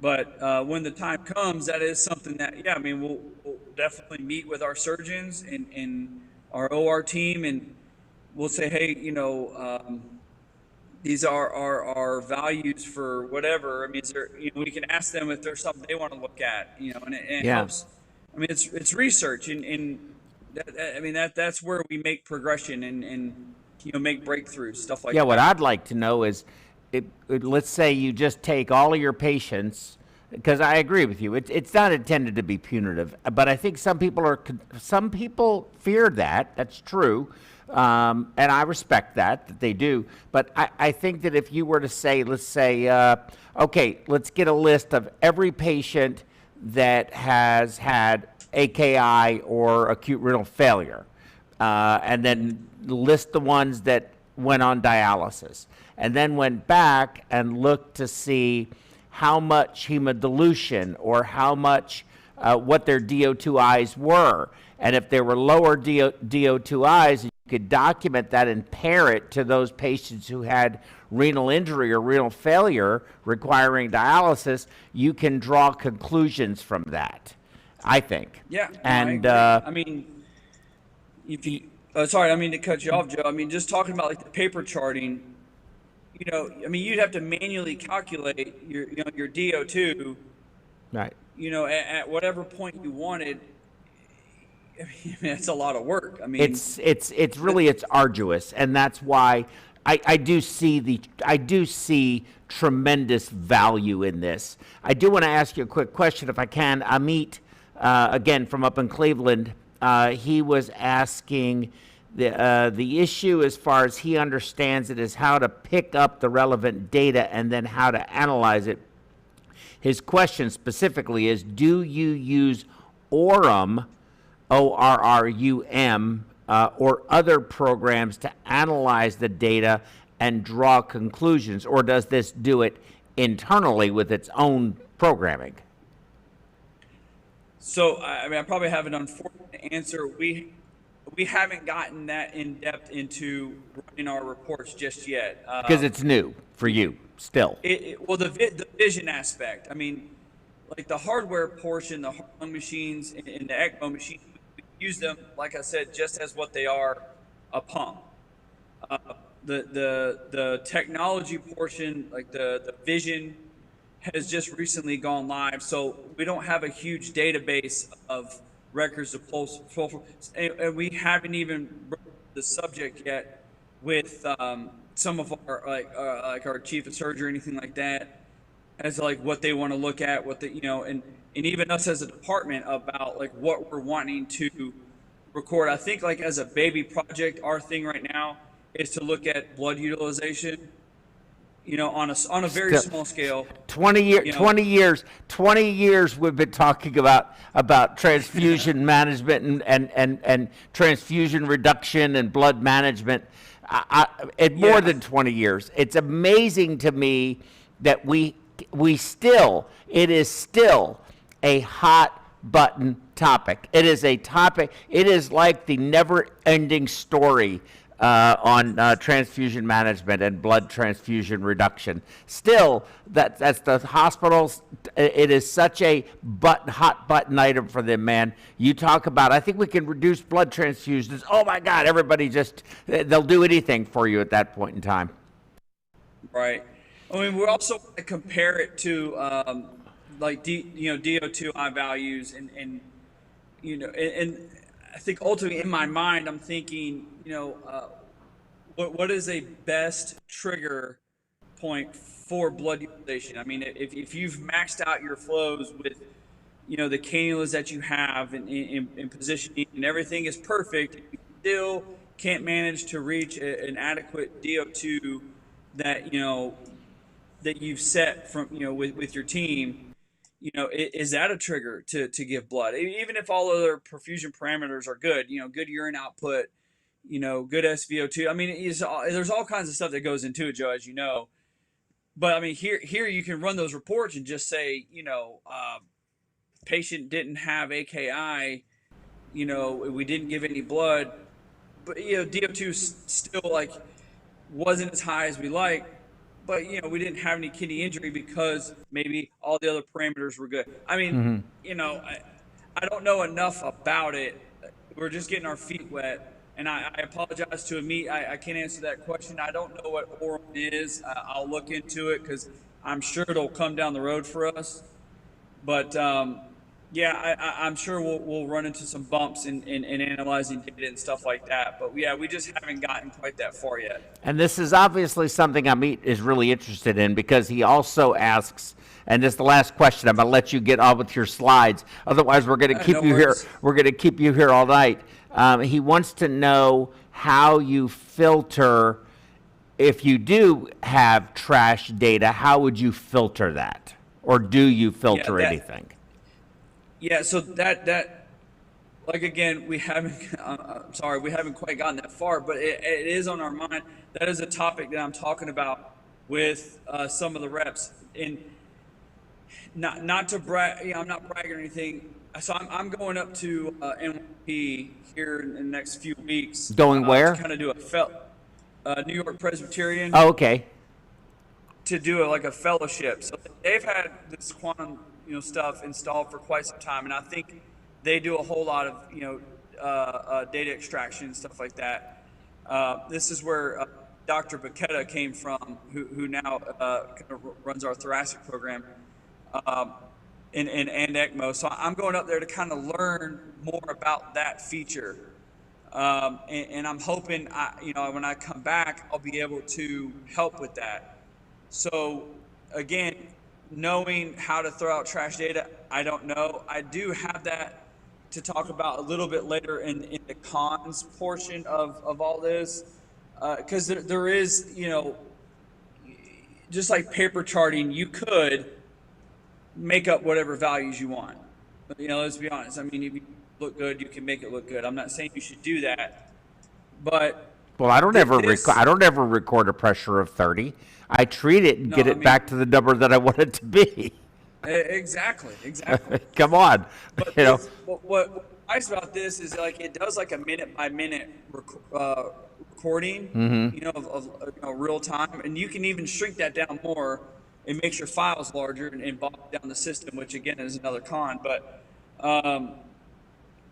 But when the time comes, that is something that, yeah, I mean, we'll definitely meet with our surgeons and our OR team, and we'll say, hey, you know, these are our values for whatever. I mean, is there, you know, we can ask them if there's something they want to look at, you know, and it helps. I mean, it's research, and that, I mean, that's where we make progression and you know, make breakthroughs, stuff like that. Yeah, what I'd like to know is, let's say you just take all of your patients, because I agree with you, it's not intended to be punitive, but I think some people fear that. That's true, and I respect that they do. But I think that if you were to say, let's say, okay, let's get a list of every patient that has had AKI or acute renal failure, and then list the ones that went on dialysis, and then went back and looked to see how much hemodilution or how much, what their DO2Is were. And if there were lower DO2Is, you could document that and pair it to those patients who had renal injury or renal failure requiring dialysis, you can draw conclusions from that, I think. Yeah. And I mean, if you, sorry, I mean to cut you off, Joe. I mean, just talking about like the paper charting, you know, I mean, you'd have to manually calculate your, you know, your DO2, right, you know, at whatever point you wanted. I mean, it's a lot of work. I mean, it's really arduous, and that's why I do see tremendous value in this. I do want to ask you a quick question, if I can. Amit, again from up in Cleveland, he was asking the issue, as far as he understands it, is how to pick up the relevant data and then how to analyze it. His question specifically is, do you use Orrum, ORRUM, or other programs to analyze the data and draw conclusions, or does this do it internally with its own programming? So, I mean, I probably have an unfortunate answer. We haven't gotten that in depth into running our reports just yet. Because it's new for you still. Well, the vision aspect. I mean, like the hardware portion, the heart machines and the ECMO machines, we use them, like I said, just as what they are, a pump. The technology portion, like the vision, has just recently gone live, so we don't have a huge database of records of pulse, and we haven't even broached the subject yet with some of our like our chief of surgery or anything like that, as to like what they want to look at, what the and even us as a department about like what we're wanting to record. I think like as a baby project, our thing right now is to look at blood utilization, on a very small scale. 20 years we've been talking about transfusion management and transfusion reduction and blood management. More than 20 years. It's amazing to me that it is still a hot button topic. It is a topic. It is like the never-ending story on transfusion management and blood transfusion reduction. Still, that's the hospitals. It is such a hot button item for them, man. You talk about, I think we can reduce blood transfusions. Oh my God, everybody they'll do anything for you at that point in time. Right. I mean, we also want to compare it to like DO2 values and I think ultimately in my mind, I'm thinking, what is a best trigger point for blood utilization? I mean, if you've maxed out your flows with, the cannulas that you have in positioning and everything is perfect, you still can't manage to reach an adequate DO2 that, that you've set from, with your team. Is that a trigger to give blood? Even if all other perfusion parameters are good, good urine output, good SVO2. I mean, there's all kinds of stuff that goes into it, Joe, as you know. But I mean, here you can run those reports and just say, patient didn't have AKI, we didn't give any blood, but DO2 still like wasn't as high as we like. But, we didn't have any kidney injury because maybe all the other parameters were good. I mean, I don't know enough about it. We're just getting our feet wet. And I apologize to Amit. I can't answer that question. I don't know what oral is. I'll look into it because I'm sure it'll come down the road for us. But, I'm sure we'll run into some bumps in analyzing data and stuff like that. But we just haven't gotten quite that far yet. And this is obviously something Amit is really interested in, because he also asks, and this is the last question, I'm going to let you get on with your slides. Otherwise, we're going to keep you here. We're going to keep you here all night. He wants to know how you filter, if you do have trash data, how would you filter that? Or do you filter anything? Yeah, so that like, again, we haven't, I'm sorry, we haven't quite gotten that far, but it is on our mind. That is a topic that I'm talking about with some of the reps. And not to brag, I'm not bragging or anything. So I'm going up to NYP here in the next few weeks. Going where? To kind of do New York Presbyterian. Oh, okay. To do a fellowship. So they've had this quantum stuff installed for quite some time, and I think they do a whole lot of data extraction and stuff like that. This is where Dr. Bacchetta came from, who now kind of runs our thoracic program and ECMO. So I'm going up there to kind of learn more about that feature, and I'm hoping when I come back I'll be able to help with that. So again, knowing how to throw out trash data, I don't know. I do have that to talk about a little bit later in the cons portion of all this, because there is, just like paper charting, you could make up whatever values you want. But, let's be honest. I mean, if you look good, you can make it look good. I'm not saying you should do that, But Well, I don't ever this, I don't ever record a pressure of 30. I treat it and no, get I it mean, back to the number that I want it to be. exactly. Come on, But you know. this, what's nice about this is like it does like a minute by minute recording, you know, you know, real time, and you can even shrink that down more. It makes your files larger and bog down the system, which again is another con. But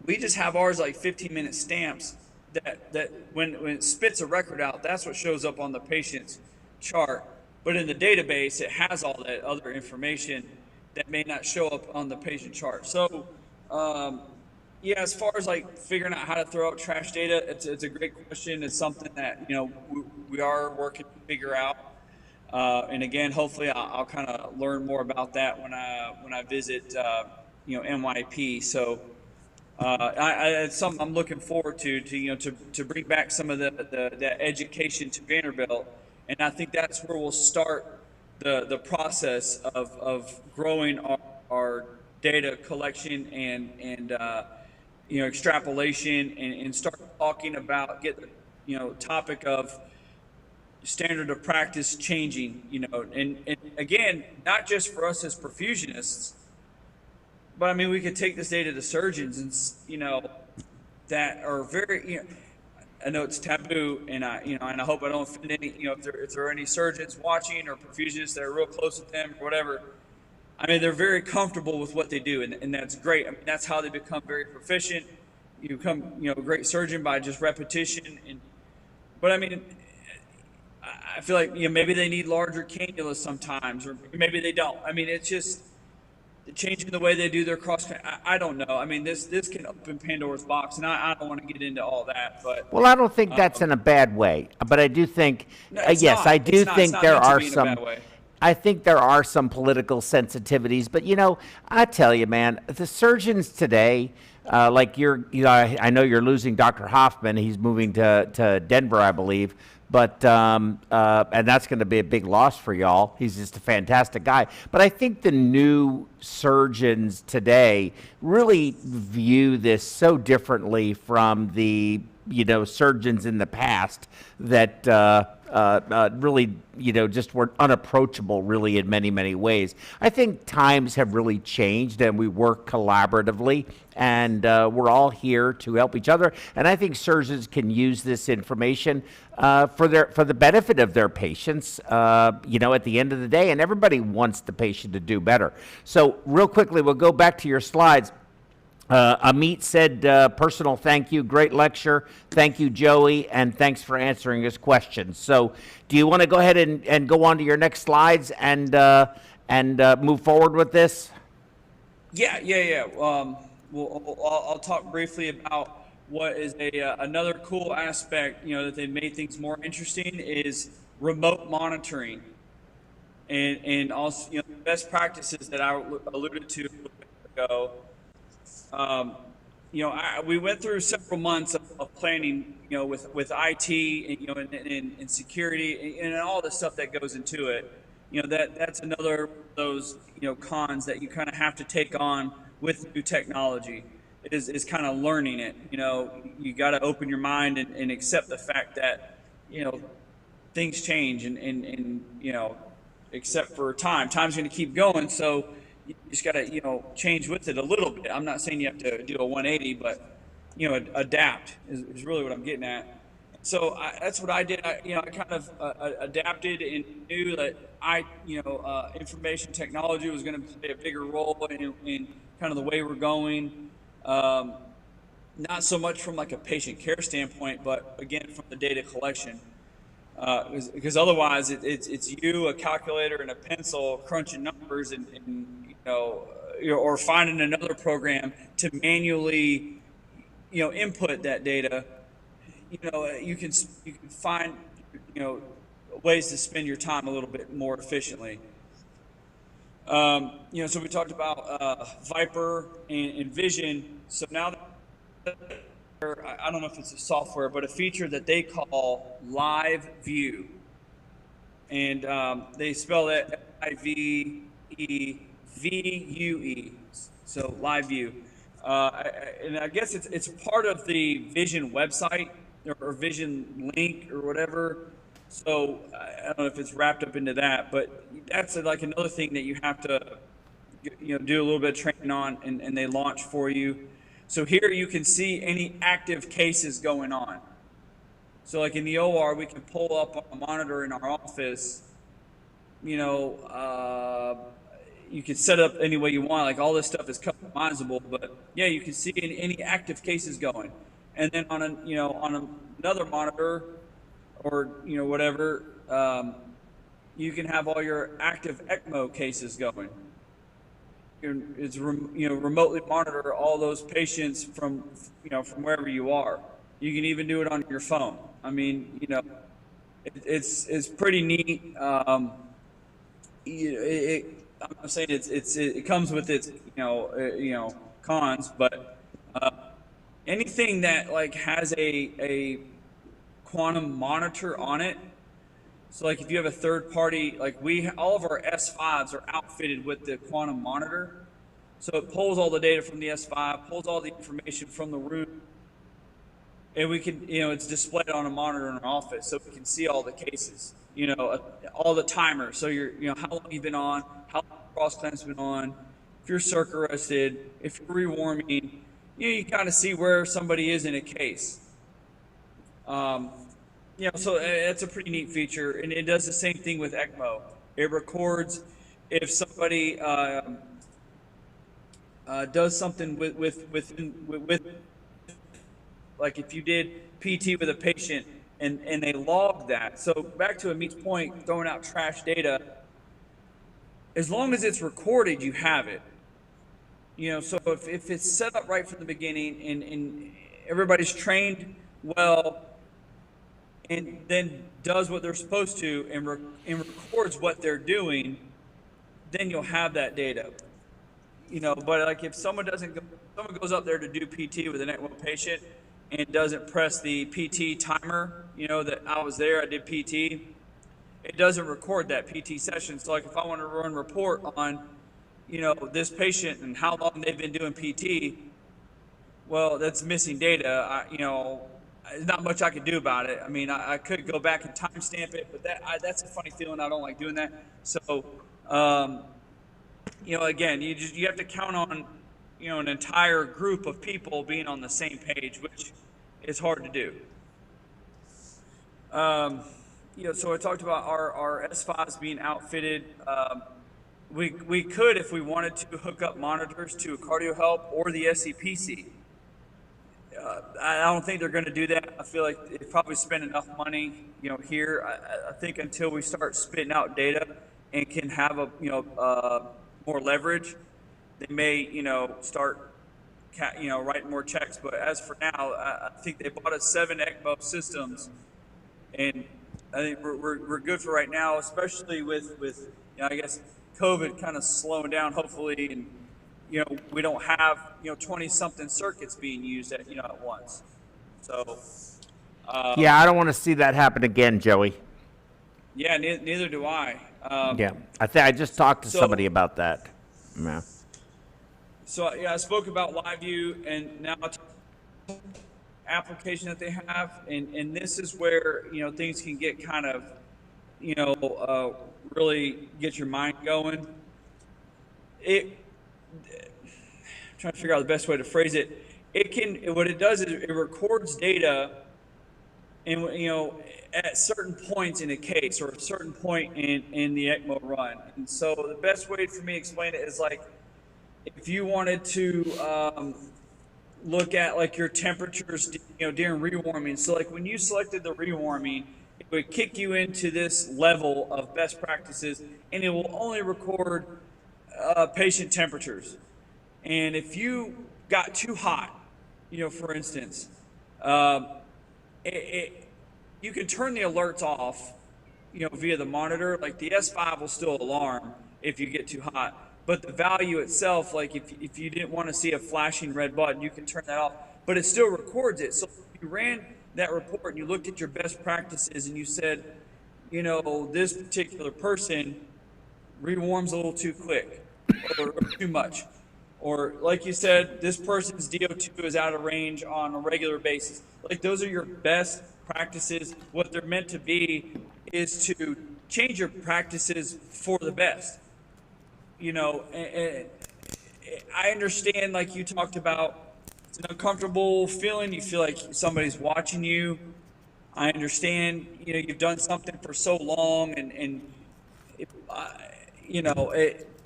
we just have ours like 15-minute stamps that when it spits a record out, that's what shows up on the patient's chart. But in the database, it has all that other information that may not show up on the patient chart. So, yeah, as far as like figuring out how to throw out trash data, it's a great question. It's something that, you know, we are working to figure out. And again, hopefully I'll kind of learn more about that when I visit, you know, NYP. So, it's something I'm looking forward to you know to bring back some of the education to Vanderbilt, and I think that's where we'll start the process of growing our data collection and you know, extrapolation and start talking about get the, you know, topic of standard of practice changing, you know, and again, not just for us as perfusionists, but I mean, we could take this data to surgeons and, you know, that are very, you know, I know it's taboo, and you know, and I hope I don't offend any, you know, if there are any surgeons watching or perfusionists that are real close with them or whatever. I mean, they're very comfortable with what they do, and that's great. I mean, that's how they become very proficient. You become, you know, a great surgeon by just repetition. But I mean, I feel like, you know, maybe they need larger cannulas sometimes, or maybe they don't. I mean, it's just changing the way they do their cross. I don't know. I mean, this can open Pandora's box, and I don't want to get into all that. But Well, I don't think that's in a bad way, but I do think, no, it's yes, not. I It's do not. It's think not there meant to are be in a some. bad way. I think there are some political sensitivities, but you know, I tell you, man, the surgeons today, like you know, I know you're losing Dr. Hoffman. He's moving to Denver, I believe, but and that's going to be a big loss for y'all. He's just a fantastic guy. But I think the new surgeons today really view this so differently from the, you know, surgeons in the past that really, you know, just were unapproachable really in many, many ways. I think times have really changed and we work collaboratively, and we're all here to help each other. And I think surgeons can use this information for the benefit of their patients, you know, at the end of the day, and everybody wants the patient to do better. So real quickly, we'll go back to your slides. Amit said, personal thank you, great lecture. Thank you, Joey, and thanks for answering his questions. So do you want to go ahead and go on to your next slides and move forward with this? Yeah. I'll talk briefly about what is another cool aspect, you know, that they made things more interesting is remote monitoring, and also, you know, best practices that I alluded to a little bit ago. You know, we went through several months of planning, you know, with IT and, you know, and security and all the stuff that goes into it. You know, that's another of those, you know, cons that you kind of have to take on with new technology is kind of learning it. You know, you got to open your mind and accept the fact that, you know, things change and you know, except for time's going to keep going. So you just got to, you know, change with it a little bit. I'm not saying you have to do a 180, but, you know, adapt is really what I'm getting at. So that's what I did. You know, I kind of adapted and knew that information technology was going to play a bigger role in kind of the way we're going. Not so much from like a patient care standpoint, but again, from the data collection. Because otherwise it's you, a calculator and a pencil crunching numbers and you know, or finding another program to manually, you know, input that data. You know, you can find, you know, ways to spend your time a little bit more efficiently. You know, so we talked about Viper and Vision. So now I don't know if it's a software, but a feature that they call Live View, and they spell that IVEVUE, so Live View. And I guess it's part of the Vision website, or Vision Link or whatever. So I don't know if it's wrapped up into that, but that's like another thing that you have to, do a little bit of training on, and they launch for you. So here you can see any active cases going on. So like in the OR, we can pull up on a monitor in our office, you can set up any way you want. Like all this stuff is customizable, but yeah, you can see any active cases going. And then on another monitor or, whatever, you can have all your active ECMO cases going. It's remotely monitor all those patients from wherever you are. You can even do it on your phone. I mean, it's pretty neat. I'm saying it comes with its cons, but anything that like has a quantum monitor on it. So like if you have a third party, like all of our S5s are outfitted with the quantum monitor. So it pulls all the data from the S5, pulls all the information from the room, and we can, it's displayed on a monitor in our office, so we can see all the cases, all the timers. So how long you've been on, how long cross-clamp's been on, if you're circ arrested, if you're rewarming, you kind of see where somebody is in a case. So it's a pretty neat feature, and it does the same thing with ECMO. It records if somebody does something with like if you did PT with a patient and they log that. So back to Amit's point, throwing out trash data, as long as it's recorded, you have it. So if it's set up right from the beginning and everybody's trained well and then does what they're supposed to and records what they're doing, then you'll have that data. But like if someone goes up there to do PT with an ECMO patient and doesn't press the PT timer, that I was there, I did PT, it doesn't record that PT session. So like if I want to run a report on, this patient and how long they've been doing PT, well, that's missing data. There's not much I could do about it. I mean, I could go back and timestamp it, but that's a funny feeling. I don't like doing that. So, again, you have to count on, an entire group of people being on the same page, which is hard to do. So I talked about our S5s being outfitted. We could, if we wanted to, hook up monitors to a CardioHelp or the SCPC. I don't think they're going to do that. I feel like they probably spend enough money, here. I think until we start spitting out data and can have more leverage, they may, start, writing more checks. But as for now, I think they bought us 7 ECMO systems, and I think we're good for right now, especially with I guess COVID kind of slowing down, hopefully, and we don't have 20-something circuits being used at once. So yeah, I don't want to see that happen again, Joey. Yeah, neither do I. Yeah, I just talked to somebody about that. Yeah. So yeah, I spoke about LiveView, and now application that they have, and this is where things can get kind of really get your mind going. I'm trying to figure out the best way to phrase it. What it does is it records data, and at certain points in a case or a certain point in the ECMO run. And so the best way for me to explain it is like if you wanted to look at like your temperatures during rewarming. So like when you selected the rewarming, it would kick you into this level of best practices, and it will only record patient temperatures. And if you got too hot, for instance, you can turn the alerts off, via the monitor. Like the S5 will still alarm if you get too hot. But the value itself, like if you didn't want to see a flashing red button, you can turn that off. But it still records it. So if you ran that report and you looked at your best practices and you said, this particular person rewarms a little too quick or too much, or like you said, this person's DO2 is out of range on a regular basis. Like those are your best practices. What they're meant to be is to change your practices for the best. You know, and I understand, like you talked about, it's an uncomfortable feeling. You feel like somebody's watching you. I understand, you know, you've done something for so long, and it, you know,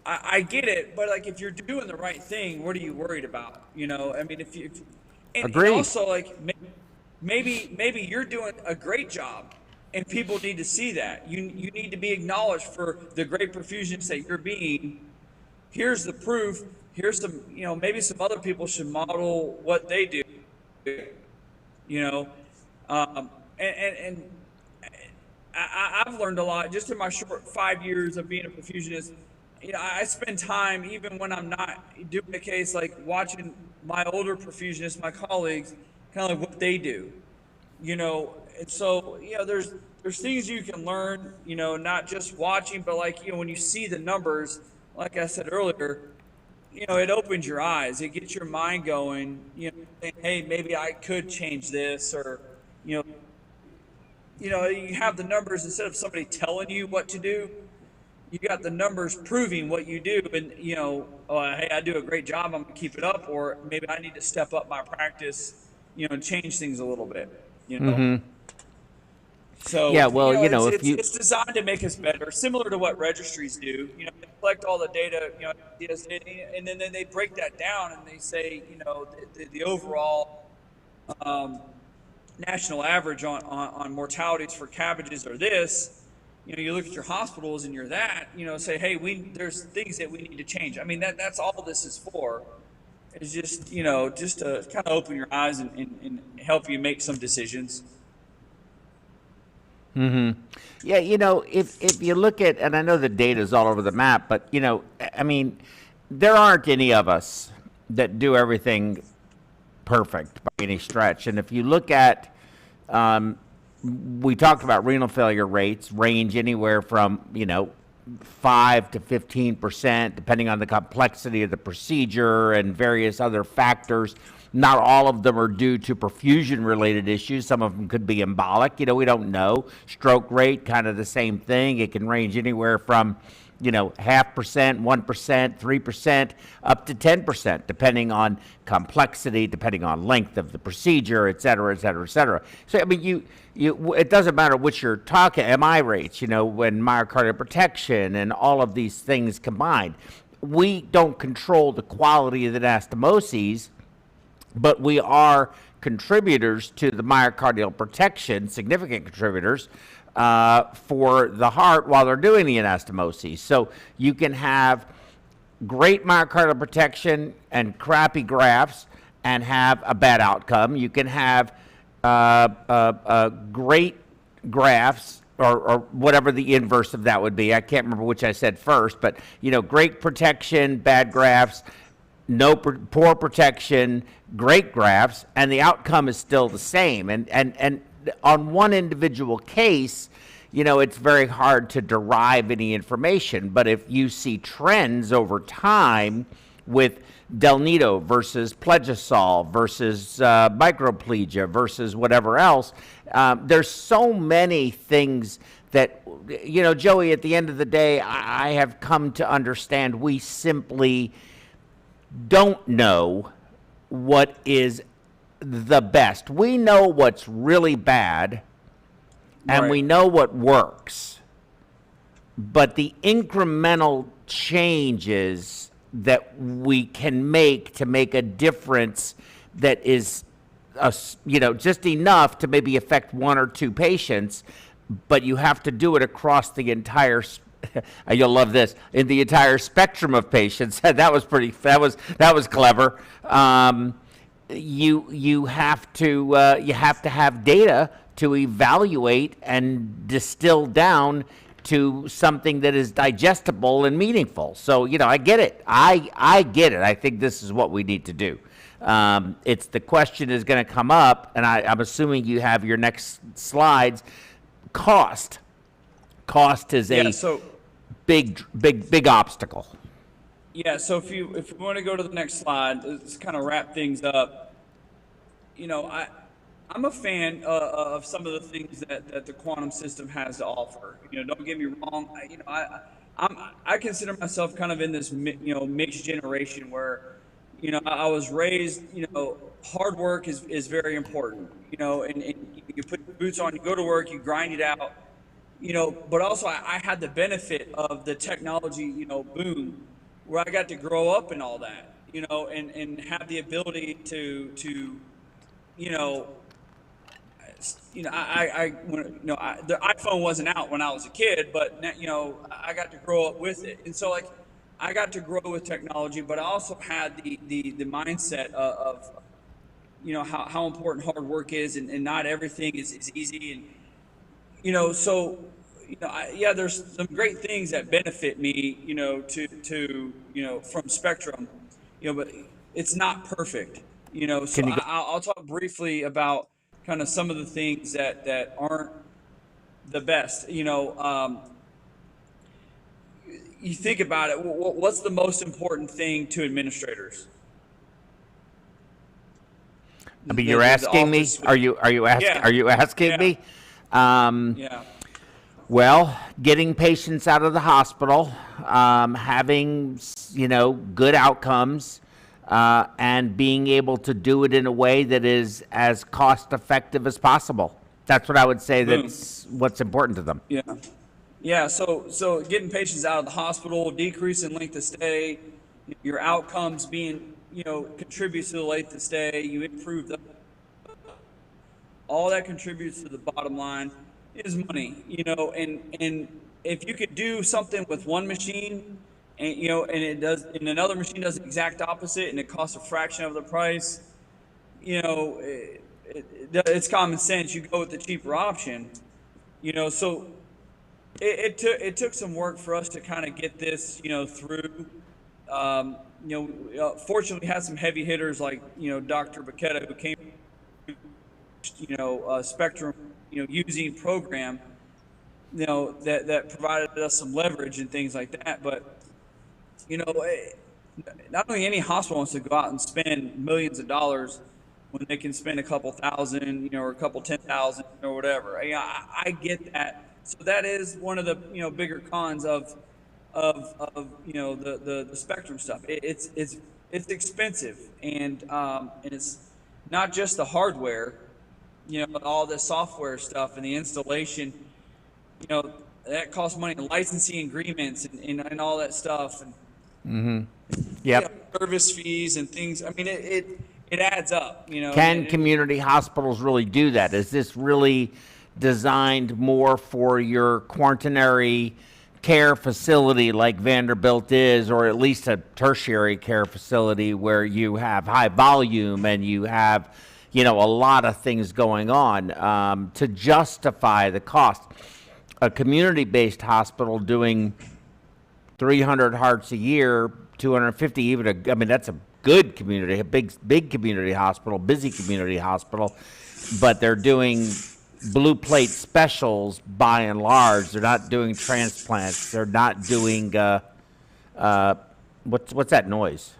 I get it, but like if you're doing the right thing, what are you worried about? You know, I mean, and Agreed. also like maybe you're doing a great job, and people need to see that. You need to be acknowledged for the great perfusions that you're being. Here's the proof. Here's some, you know, maybe some other people should model what they do. You know, and I've learned a lot just in my short 5 years of being a perfusionist. You know, I spend time, even when I'm not doing a case, like watching my older perfusionists, my colleagues, kind of like what they do. You know, and so, you know, there's things you can learn, you know, not just watching, but like, you know, when you see the numbers, like I said earlier, you know, it opens your eyes. It gets your mind going, you know, saying, hey, maybe I could change this, or, you know, you have the numbers instead of somebody telling you what to do. You got the numbers proving what you do, and you know, hey, I do a great job. I'm gonna keep it up, or maybe I need to step up my practice, you know, and change things a little bit. You know. So Yeah, well, you know, if you it's designed to make us better, similar to what registries do. You know, they collect all the data, you know, and then they break that down and they say, you know, the overall national average on mortalities for cabbages are this. You know, you look at your hospitals and you're that. You know, say, hey, there's things that we need to change. I mean, that's all this is for. Is just, you know, just to kind of open your eyes and help you make some decisions. Yeah, you know, if you look at, and I know the data is all over the map, but you know, I mean, there aren't any of us that do everything perfect by any stretch. And if you look at, we talked about renal failure rates range anywhere from, you know, 5 to 15%, depending on the complexity of the procedure and various other factors. Not all of them are due to perfusion-related issues. Some of them could be embolic. You know, we don't know. Stroke rate, kind of the same thing. It can range anywhere from, you know, 0.5%, 1%, 3%, up to 10%, depending on complexity, depending on length of the procedure, et cetera, et cetera, et cetera. So, I mean, it doesn't matter what you're talking, MI rates, you know, when myocardial protection and all of these things combined. We don't control the quality of the anastomoses, but we are contributors to the myocardial protection, significant contributors, for the heart while they're doing the anastomoses. So you can have great myocardial protection and crappy grafts and have a bad outcome. You can have great grafts, or whatever the inverse of that would be. I can't remember which I said first, but you know, great protection, bad grafts, poor protection, great grafts, and the outcome is still the same. And on one individual case, you know, it's very hard to derive any information. But if you see trends over time with Delnito versus Plegisol versus microplegia versus whatever else, there's so many things that, you know, Joey, at the end of the day, I have come to understand we simply don't know what is the best. We know what's really bad, and Right. we know what works. But the incremental changes that we can make to make a difference that is, you know, just enough to maybe affect one or two patients, but you have to do it across the entire you'll love this, in the entire spectrum of patients. That was clever. You have to have data to evaluate and distill down to something that is digestible and meaningful. So, you know, I get it. I get it. I think this is what we need to do. It's the question is going to come up, and I'm assuming you have your next slides. Cost is a big obstacle. Yeah, so if we want to go to the next slide, let's kind of wrap things up. You know, I'm a fan of some of the things that the quantum system has to offer. You know, don't get me wrong. I consider myself kind of in this mixed generation where, you know, I was raised. You know, hard work is very important. You know, and you put your boots on, you go to work, you grind it out. You know, but also I had the benefit of the technology, you know, boom, where I got to grow up and all that, you know, and have the ability to you know, the iPhone wasn't out when I was a kid, but you know, I got to grow up with it, and so like I got to grow with technology, but I also had the mindset of you know how important hard work is, and not everything is easy, and you know, so you know, yeah, there's some great things that benefit me, you know, to you know from Spectrum, you know, but it's not perfect, you know. So Can you go? I'll talk briefly about kind of some of the things that aren't the best. You know, you think about it. What's the most important thing to administrators? I mean, you're The asking me. office suite. Yeah, Are you asking yeah, me? Um, yeah. Well, getting patients out of the hospital, having you know good outcomes, and being able to do it in a way that is as cost effective as possible. That's what I would say. Boom. That's what's important to them. Yeah. Yeah, so getting patients out of the hospital, decrease in length of stay, your outcomes being, you know, contributes to the length of stay, you improve all that contributes to the bottom line is money, you know, and if you could do something with one machine and you know, and it does, and another machine does the exact opposite and it costs a fraction of the price, you know, it's common sense. You go with the cheaper option, you know, so it took some work for us to kind of get this, you know, through. Fortunately, we had some heavy hitters like you know Dr. Bacchetta who came, you know, Spectrum, you know, using program, you know, that provided us some leverage and things like that. But you know, not only any hospital wants to go out and spend millions of dollars when they can spend a couple thousand, you know, or a couple 10,000 or whatever. I get that. So that is one of the you know bigger cons of you know the Spectrum stuff. It's expensive and it's not just the hardware, you know, all the software stuff and the installation. You know that costs money, licensing agreements and all that stuff and yeah, Yep. service fees and things. I mean it adds up, you know. Can community hospitals really do that? Is this really designed more for your quaternary care facility like Vanderbilt is, or at least a tertiary care facility where you have high volume and you have, you know, a lot of things going on to justify the cost? A community-based hospital doing 300 hearts a year, 250 even. I mean, that's a good community, a big community hospital, busy community hospital, but they're doing blue plate specials by and large. They're not doing transplants. They're not doing what's that noise?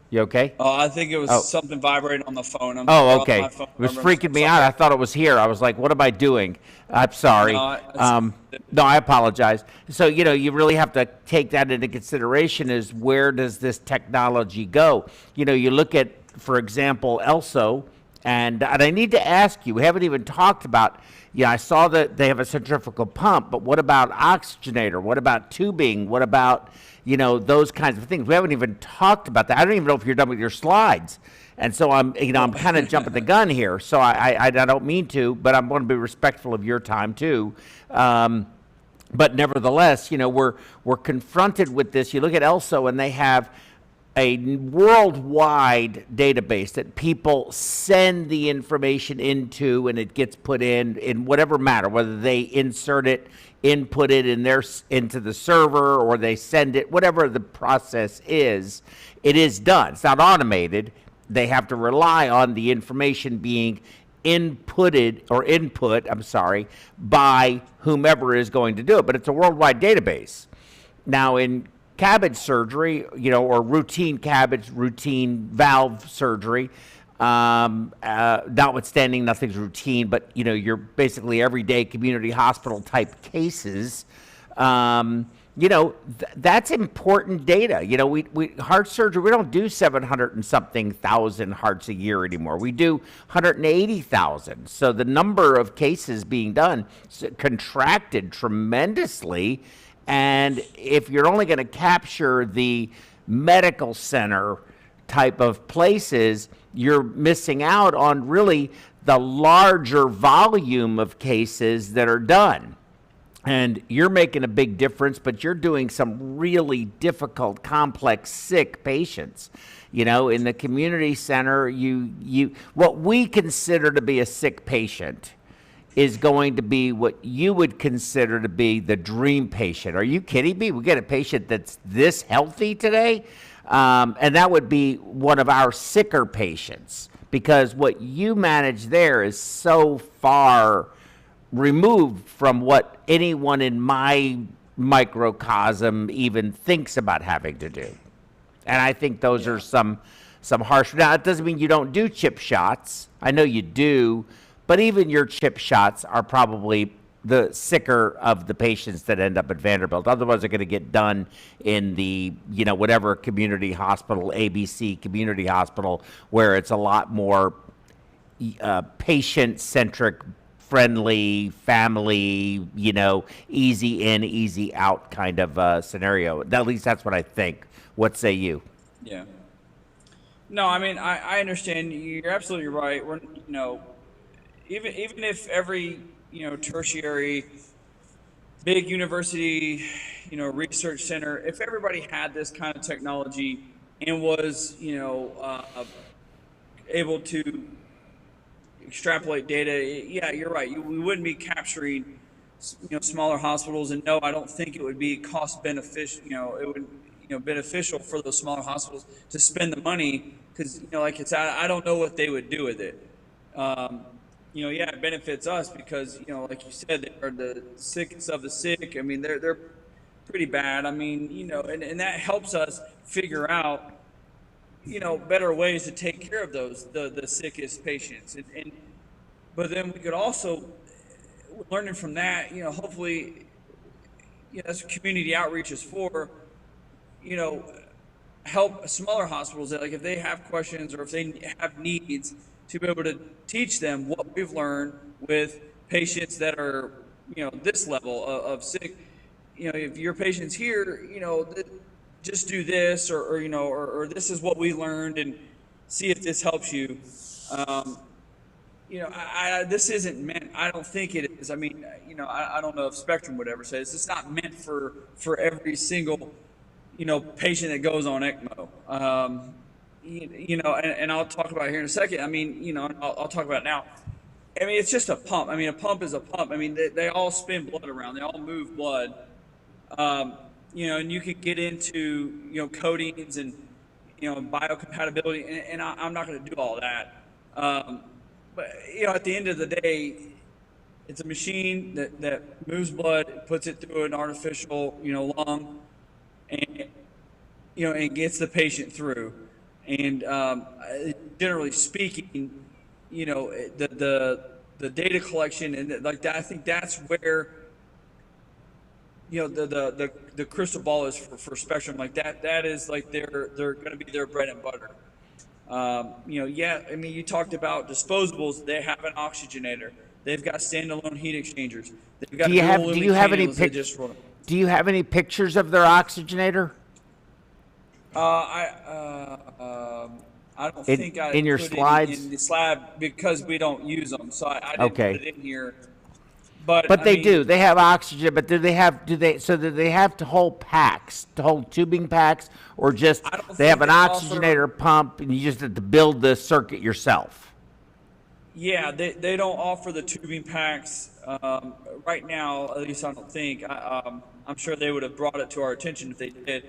You okay? Oh, I think it was Oh. something vibrating on the phone. Oh, On okay. my It phone. was I'm freaking me out. sorry. I thought it was here. I was like, what am I doing? I'm sorry. No, No, I apologize. So, you know, you really have to take that into consideration is where does this technology go? You know, you look at, for example, ELSO, and I need to ask you, we haven't even talked about, yeah, I saw that they have a centrifugal pump, but what about oxygenator? What about tubing? What about, you know, those kinds of things? We haven't even talked about that. I don't even know if you're done with your slides. And so I'm kind of jumping the gun here. So I don't mean to, but I'm going to be respectful of your time too. But nevertheless, you know, we're confronted with this. You look at ELSO and they have a worldwide database that people send the information into, and it gets put in whatever matter, whether they insert it, input it into the server, or they send it, whatever the process is, it is done. It's not automated. They have to rely on the information being by whomever is going to do it, but it's a worldwide database. Now, in cabbage surgery, or routine cabbage, routine valve surgery. Notwithstanding, nothing's routine, but you're basically everyday community hospital type cases. That's important data. We heart surgery, we don't do 700 and something thousand hearts a year anymore. We do 180,000. So the number of cases being done contracted tremendously. And if you're only going to capture the medical center type of places, you're missing out on really the larger volume of cases that are done. And you're making a big difference, but you're doing some really difficult, complex, sick patients. In the community center, what we consider to be a sick patient is going to be what you would consider to be the dream patient. Are you kidding me? We get a patient that's this healthy today, and that would be one of our sicker patients, because what you manage there is so far removed from what anyone in my microcosm even thinks about having to do. And I think those are some harsh. Now, it doesn't mean you don't do chip shots. I know you do, but even your chip shots are probably the sicker of the patients that end up at Vanderbilt. Otherwise, they're going to get done in the, whatever community hospital, ABC community hospital, where it's a lot more patient-centric, friendly, family, easy in, easy out kind of scenario. At least that's what I think. What say you? Yeah. No, I mean, I understand. You're absolutely right. We're, even if every, tertiary, big university, research center, if everybody had this kind of technology and was, able to extrapolate data, yeah, you're right. We wouldn't be capturing, smaller hospitals. And no, I don't think it would be cost beneficial. It would, beneficial for those smaller hospitals to spend the money, because, I don't know what they would do with it. Yeah, it benefits us because, like you said, they are the sickest of the sick. I mean, they're pretty bad. I mean, and that helps us figure out, better ways to take care of those, the sickest patients. But then we could also, learning from that, hopefully, that's what community outreach is for, help smaller hospitals that, like, if they have questions or if they have needs, to be able to teach them what we've learned with patients that are, this level of sick. If your patient's here, just do this, or this is what we learned, and see if this helps you. This isn't meant, I don't think it is. I mean, I don't know if Spectrum would ever say this. It's not meant for every single, patient that goes on ECMO. And I'll talk about it here in a second. I mean, I'll talk about it now. I mean, it's just a pump. I mean, a pump is a pump. I mean, they all spin blood around. They all move blood. And you could get into, coatings and, biocompatibility, and I'm not going to do all that. But, at the end of the day, it's a machine that moves blood, puts it through an artificial, lung, and, and gets the patient through. And generally speaking, the data collection and like that, I think that's where, the crystal ball is for Spectrum. Like that is like they're going to be their bread and butter. Yeah, I mean, you talked about disposables. They have an oxygenator. They've got standalone heat exchangers. They've got do you have any pictures of their oxygenator? I don't think I in your put slides it in the slide because we don't use them, so I didn't put it in here. But they do. They have oxygen, but do they have to hold packs, to hold tubing packs, or just they have an oxygenator pump and you just have to build the circuit yourself? Yeah, they don't offer the tubing packs right now. At least I don't think. I'm sure they would have brought it to our attention if they did.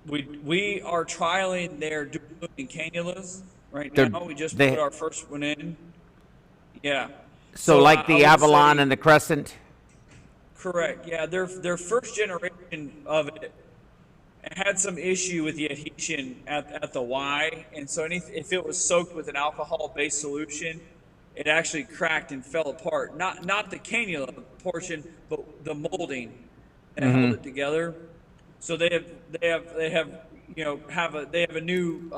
We are trialing their dual-looping cannulas right now. We just put our first one in. Yeah. So like the Avalon and the Crescent? Correct. Yeah, their first generation calibration of it had some issue with the adhesion at the Y, and so if it was soaked with an alcohol-based solution, it actually cracked and fell apart. Not the cannula portion, but the molding that held it together. So they have a new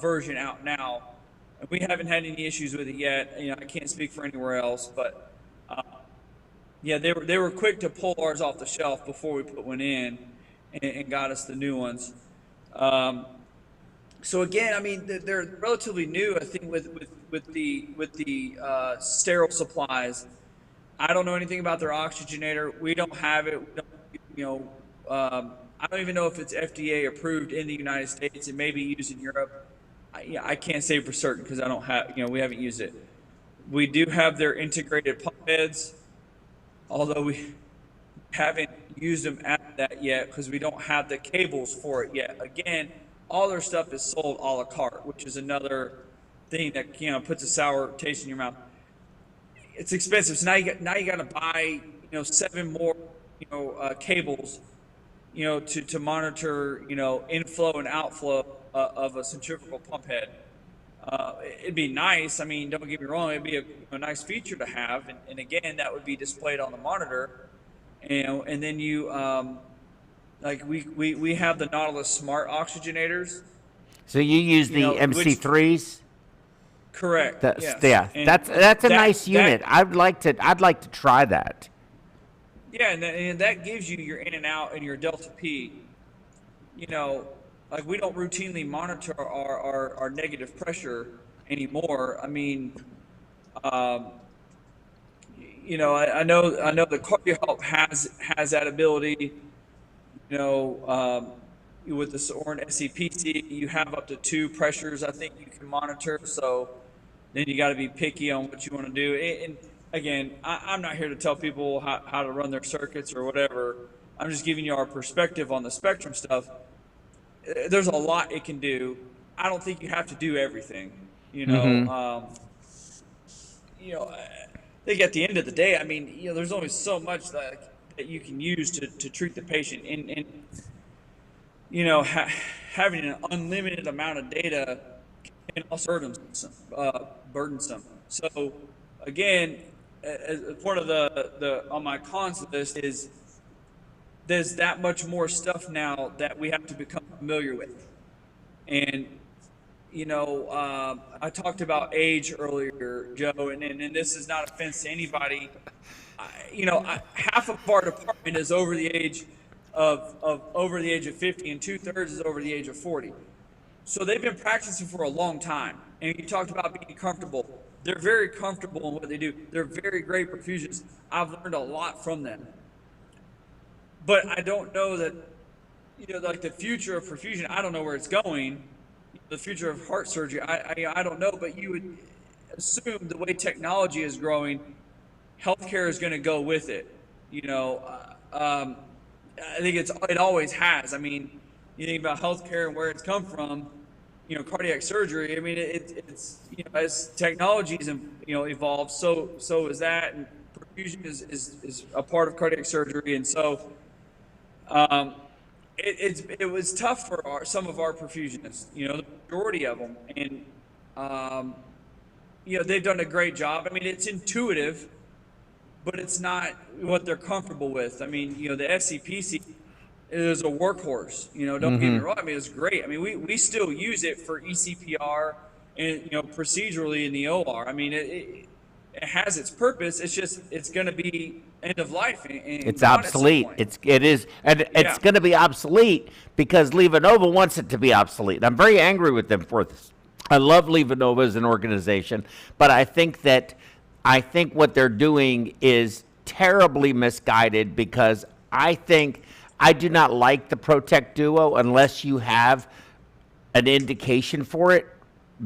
version out now, and we haven't had any issues with it yet. I can't speak for anywhere else, but yeah, they were quick to pull ours off the shelf before we put one in, and got us the new ones. So again, I mean, they're relatively new. I think with the sterile supplies. I don't know anything about their oxygenator. We don't have it. We don't, I don't even know if it's FDA approved in the United States. It may be used in Europe. I can't say for certain because I don't have, we haven't used it. We do have their integrated pump heads, although we haven't used them at that yet because we don't have the cables for it yet. Again, all their stuff is sold a la carte, which is another thing that puts a sour taste in your mouth. It's expensive, so now you got to buy 7 more cables to monitor inflow and outflow of a centrifugal pump head. It'd be nice. I mean, don't get me wrong. It'd be a nice feature to have, and again, that would be displayed on the monitor. And then you we have the Nautilus Smart oxygenators. So you use the MC3s? Correct. Yes. Yeah, and that's a nice unit. I'd like to try that. Yeah, and that gives you your in and out and your delta P. We don't routinely monitor our negative pressure anymore. I mean, I know the CardioHelp has that ability. With the Soren SCPC, you have up to 2 pressures I think you can monitor. So then you got to be picky on what you want to do. And again, I'm not here to tell people how to run their circuits or whatever. I'm just giving you our perspective on the spectrum stuff. There's a lot it can do. I don't think you have to do everything. I think at the end of the day, I mean, there's only so much that you can use to treat the patient, and having an unlimited amount of data can also burdensome. So again, as part of the on my cons list is there's that much more stuff now that we have to become familiar with. And I talked about age earlier, Joe, and this is not offense to anybody. Half of our department is over the age of 50, and 2/3 is over the age of 40. So they've been practicing for a long time. And you talked about being comfortable. They're very comfortable in what they do. They're very great perfusionists. I've learned a lot from them. But I don't know that, the future of perfusion, I don't know where it's going. The future of heart surgery, I don't know, but you would assume the way technology is growing, healthcare is going to go with it. I think it always has. I mean, you think about healthcare and where it's come from, cardiac surgery. I mean, it's as technologies evolved, so is that, and perfusion is a part of cardiac surgery, and so it was tough for some of our perfusionists, the majority of them, and they've done a great job. I mean, it's intuitive, but it's not what they're comfortable with. I mean, the FCPC is a workhorse. Don't get me wrong. I mean, it's great. I mean, we still use it for ECPR and procedurally in the OR. I mean, it has its purpose. It's just it's going to be end of life. It's obsolete. It's going to be obsolete because LivaNova wants it to be obsolete. I'm very angry with them for this. I love LivaNova as an organization, but I think what they're doing is terribly misguided because I do not like the Protect Duo unless you have an indication for it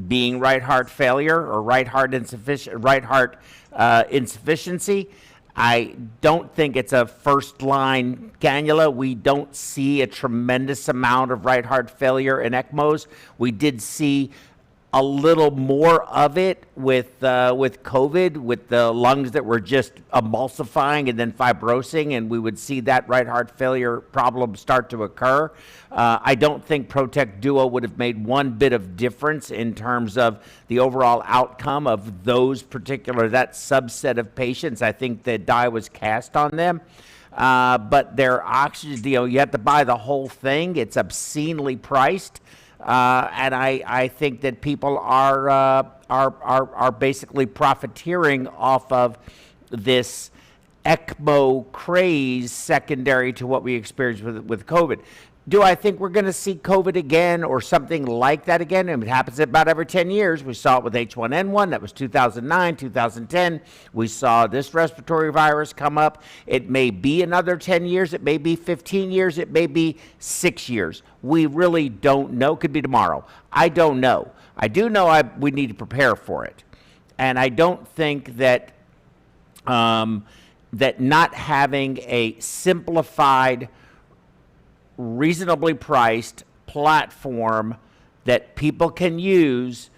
being right heart failure or right heart insufficiency. I don't think it's a first-line cannula. We don't see a tremendous amount of right heart failure in ECMOs. We did see a little more of it with COVID, with the lungs that were just emulsifying and then fibrosing, and we would see that right heart failure problem start to occur. I don't think Protect Duo would have made one bit of difference in terms of the overall outcome of that subset of patients. I think the die was cast on them. But their oxygen, you have to buy the whole thing. It's obscenely priced. And I think that people are basically profiteering off of this ECMO craze secondary to what we experienced with COVID. Do I think we're going to see COVID again or something like that again? I mean, it happens about every 10 years. We saw it with H1N1. That was 2009, 2010. We saw this respiratory virus come up. It may be another 10 years. It may be 15 years. It may be 6 years. We really don't know. Could be tomorrow. I don't know. I do know we need to prepare for it. And I don't think that that not having a simplified, reasonably priced platform that people can use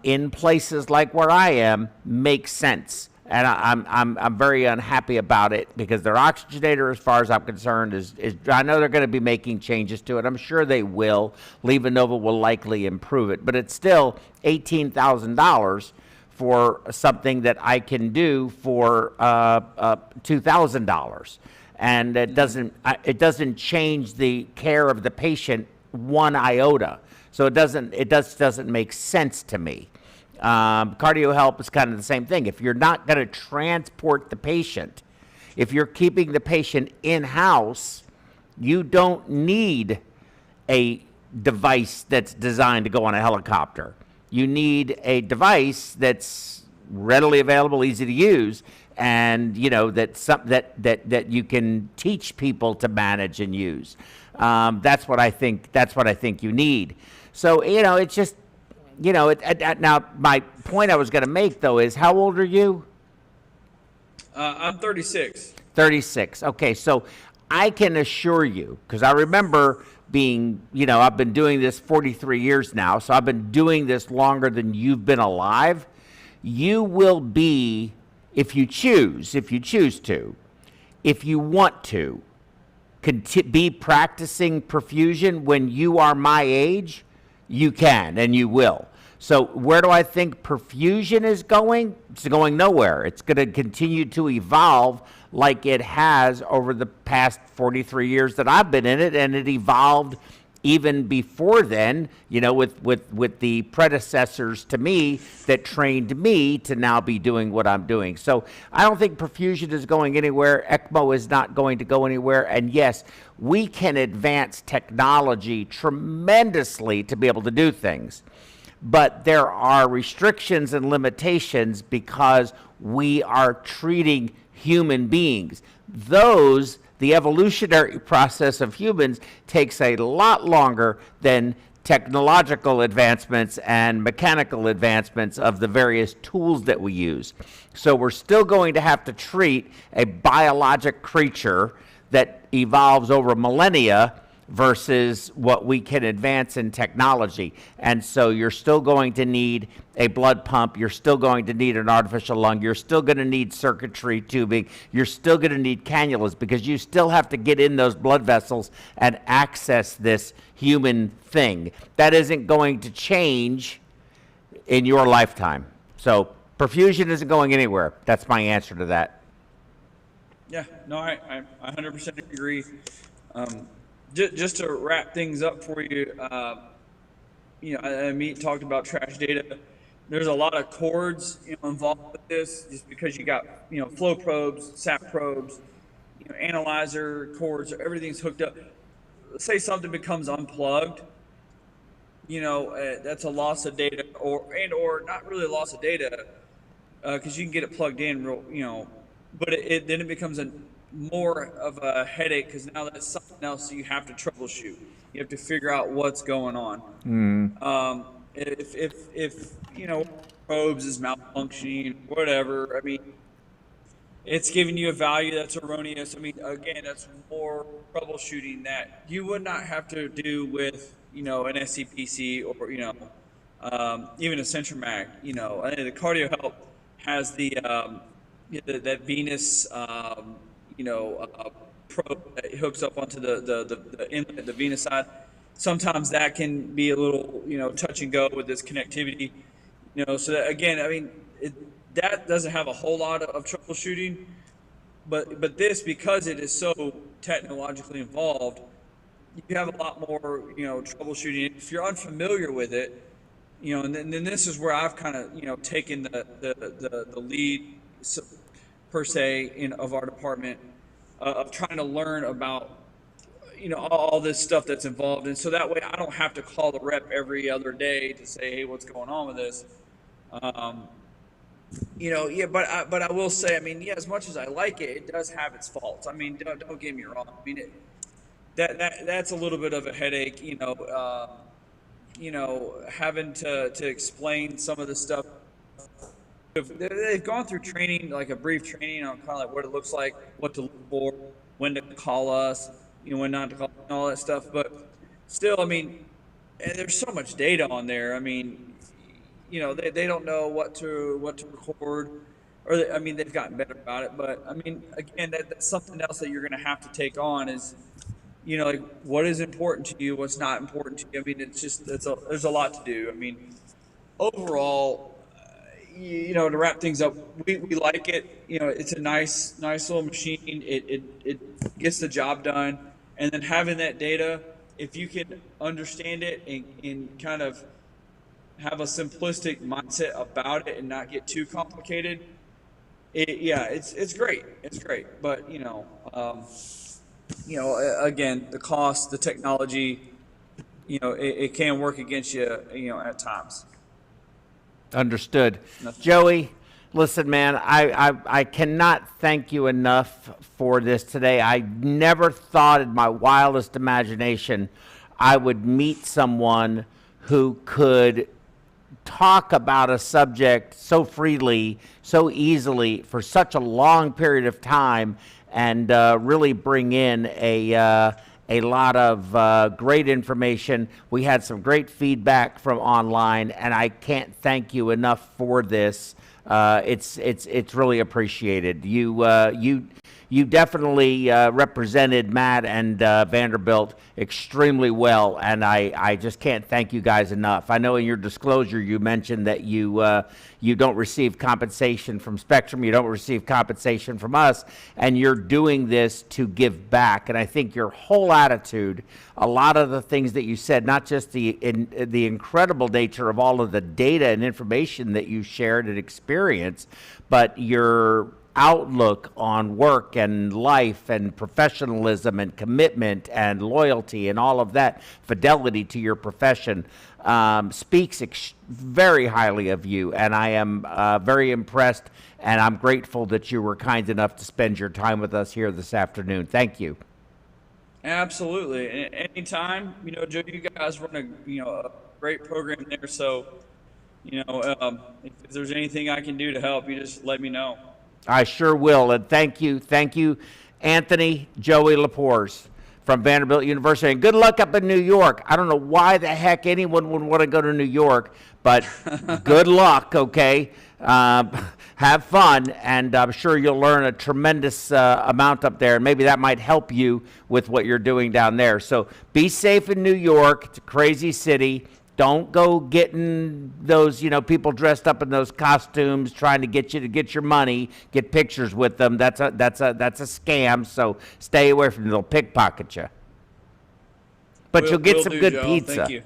in places like where I am makes sense. And I'm very unhappy about it because their oxygenator, as far as I'm concerned, is I know they're going to be making changes to it. I'm sure they will. LivaNova will likely improve it, but it's still $18,000 for something that I can do for $2,000. And it doesn't change the care of the patient one iota. So it doesn't make sense to me. Cardio help is kind of the same thing. If you're not going to transport the patient, if you're keeping the patient in-house, you don't need a device that's designed to go on a helicopter. You need a device that's readily available, easy to use, and that you can teach people to manage and use. That's what I think you need. So it's just now my point I was going to make though is, how old are you? I'm 36. 36. Okay, so I can assure you, because I remember being, I've been doing this 43 years now, so I've been doing this longer than you've been alive. You will be, if you choose to, if you want to, be practicing perfusion when you are my age, you can and you will. So where do I think perfusion is going? It's going nowhere. It's going to continue to evolve like it has over the past 43 years that I've been in it, and it evolved even before then, with the predecessors to me that trained me to now be doing what I'm doing. So I don't think perfusion is going anywhere. ECMO is not going to go anywhere. And yes, we can advance technology tremendously to be able to do things. But there are restrictions and limitations because we are treating human beings. The evolutionary process of humans takes a lot longer than technological advancements and mechanical advancements of the various tools that we use. So we're still going to have to treat a biologic creature that evolves over millennia versus what we can advance in technology. And so you're still going to need a blood pump, you're still going to need an artificial lung, you're still going to need circuitry tubing, you're still going to need cannulas, because you still have to get in those blood vessels and access this human thing. That isn't going to change in your lifetime. So perfusion isn't going anywhere. That's my answer to that. Yeah, no, I 100% agree. Just to wrap things up for you, Amit talked about trash data. There's a lot of cords, involved with this, just because you got, flow probes, sap probes, analyzer cords, everything's hooked up. Let's say something becomes unplugged, that's a loss of data, or not really a loss of data, because you can get it plugged in, but then it becomes more of a headache, because now that's something else you have to troubleshoot. You have to figure out what's going on. If probes is malfunctioning, whatever, it's giving you a value that's erroneous. Again, that's more troubleshooting that you would not have to do with, an SCPC or, even a CentraMag. You know, and the Cardio Help has that Venus, probe that hooks up onto the inlet, the Venus side. Sometimes that can be a little, touch and go with this connectivity. So that, again, I mean, that doesn't have a whole lot of troubleshooting, but this, because it is so technologically involved, you have a lot more, troubleshooting. If you're unfamiliar with it, and then this is where I've kind of, taken the lead per se of our department, of trying to learn about, all this stuff that's involved. And so that way I don't have to call the rep every other day to say, hey, what's going on with this? But I will say, I mean, yeah, as much as I like it, it does have its faults. I mean, don't get me wrong. I mean, that's a little bit of a headache, having to explain some of the stuff. They've gone through training, like a brief training on kind of like what it looks like, what to look for, when to call us, when not to call, and all that stuff. But still, I mean, and there's so much data on there. I mean, they don't know what to record, or I mean, they've gotten better about it. But I mean, again, that's something else that you're going to have to take on is, like what is important to you, what's not important to you. I mean, there's a lot to do. I mean, overall, to wrap things up, we like it. It's a nice little machine. It gets the job done. And then having that data, if you can understand it and kind of have a simplistic mindset about it and not get too complicated, it's great. It's great. But again, the cost, the technology, it can work against you, at times. Understood. Joey, listen, man, I cannot thank you enough for this today. I never thought in my wildest imagination I would meet someone who could talk about a subject so freely, so easily, for such a long period of time, and really bring in a lot of great information. We had some great feedback from online, and I can't thank you enough for this. It's really appreciated. You definitely represented Matt and Vanderbilt extremely well, and I just can't thank you guys enough. I know in your disclosure you mentioned that you don't receive compensation from Spectrum, you don't receive compensation from us, and you're doing this to give back. And I think your whole attitude, a lot of the things that you said, not just the incredible nature of all of the data and information that you shared and experienced, but your outlook on work and life and professionalism and commitment and loyalty and all of that, fidelity to your profession, speaks very highly of you. And I am very impressed, and I'm grateful that you were kind enough to spend your time with us here this afternoon. Thank you. Absolutely. Anytime, Joe, you guys run a great program there. So, if there's anything I can do to help, you just let me know. I sure will. And thank you, Anthony Joey Lepores from Vanderbilt University. And good luck up in New York. I don't know why the heck anyone would want to go to New York, but good luck, okay? Have fun, and I'm sure you'll learn a tremendous amount up there, and maybe that might help you with what you're doing down there. So be safe in New York. It's a crazy city. Don't go getting those, people dressed up in those costumes trying to get you to get your money, get pictures with them. That's a scam. So stay away from them. They'll pickpocket you. But you'll get some good pizza. Thank you.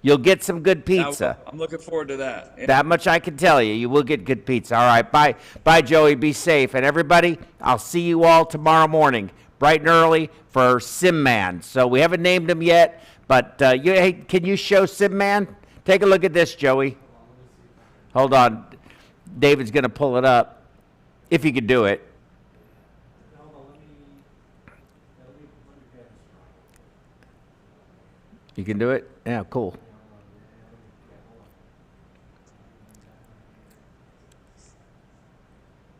You'll get some good pizza. I'm looking forward to that. Yeah. That much I can tell you. You will get good pizza. All right. Bye, Joey. Be safe. And everybody, I'll see you all tomorrow morning, bright and early, for SimMan. So we haven't named him yet. But hey, can you show SimMan? Take a look at this, Joey. Hold on. David's going to pull it up, if you could do it. You can do it? Yeah, cool.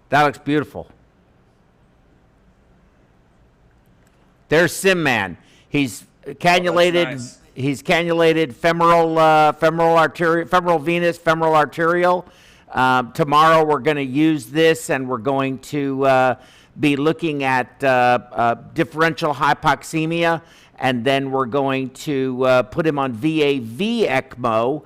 That looks beautiful. There's SimMan. He's cannulated, nice. He's cannulated femoral venous, femoral arterial. Tomorrow we're going to use this, and we're going to be looking at differential hypoxemia, and then we're going to put him on VAV ECMO.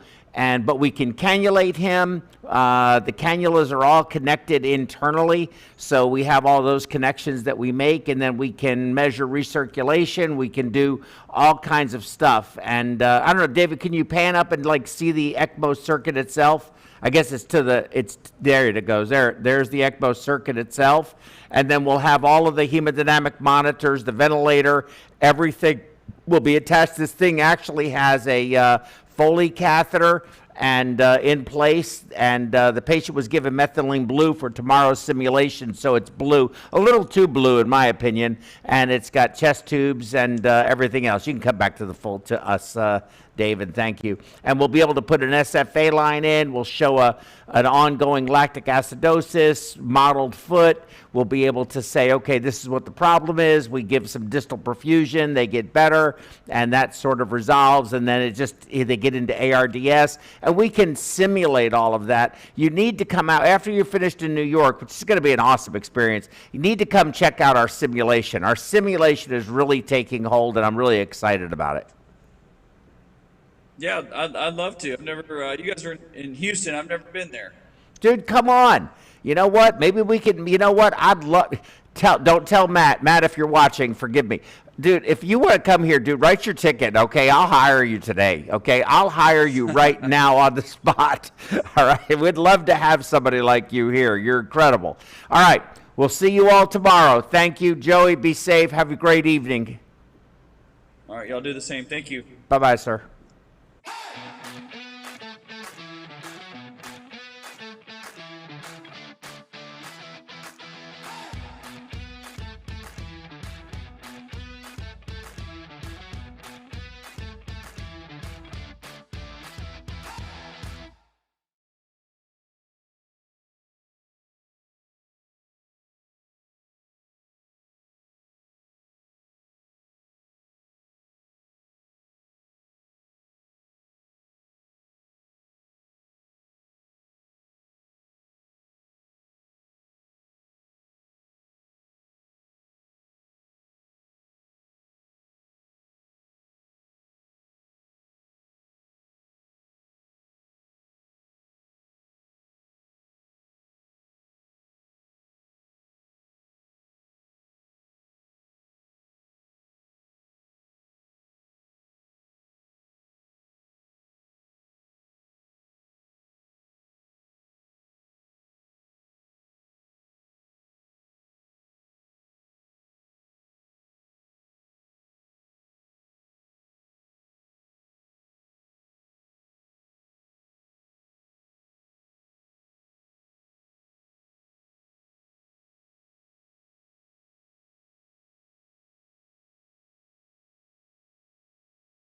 But we can cannulate him. The cannulas are all connected internally, so we have all those connections that we make, and then we can measure recirculation. We can do all kinds of stuff. And I don't know, David, can you pan up and like see the ECMO circuit itself? I guess it's there it goes. There's the ECMO circuit itself. And then we'll have all of the hemodynamic monitors, the ventilator, everything will be attached. This thing actually has a Foley catheter and in place, and the patient was given methylene blue for tomorrow's simulation, so it's blue, a little too blue in my opinion, and it's got chest tubes and everything else. You can come back to to us, David, thank you. And we'll be able to put an SFA line in. We'll show an ongoing lactic acidosis, modeled foot. We'll be able to say, okay, this is what the problem is. We give some distal perfusion, they get better, and that sort of resolves, and then they get into ARDS, and we can simulate all of that. You need to come out, after you're finished in New York, which is going to be an awesome experience, you need to come check out our simulation. Our simulation is really taking hold, and I'm really excited about it. Yeah, I'd love to. I've never. You guys are in Houston. I've never been there. Dude, come on. You know what? Maybe we can. You know what? I'd love. Don't tell Matt. Matt, if you're watching, forgive me, dude. If you want to come here, dude, write your ticket. Okay, I'll hire you today. Okay, I'll hire you right now on the spot. All right. We'd love to have somebody like you here. You're incredible. All right. We'll see you all tomorrow. Thank you, Joey. Be safe. Have a great evening. All right, y'all do the same. Thank you. Bye-bye, sir. Hey!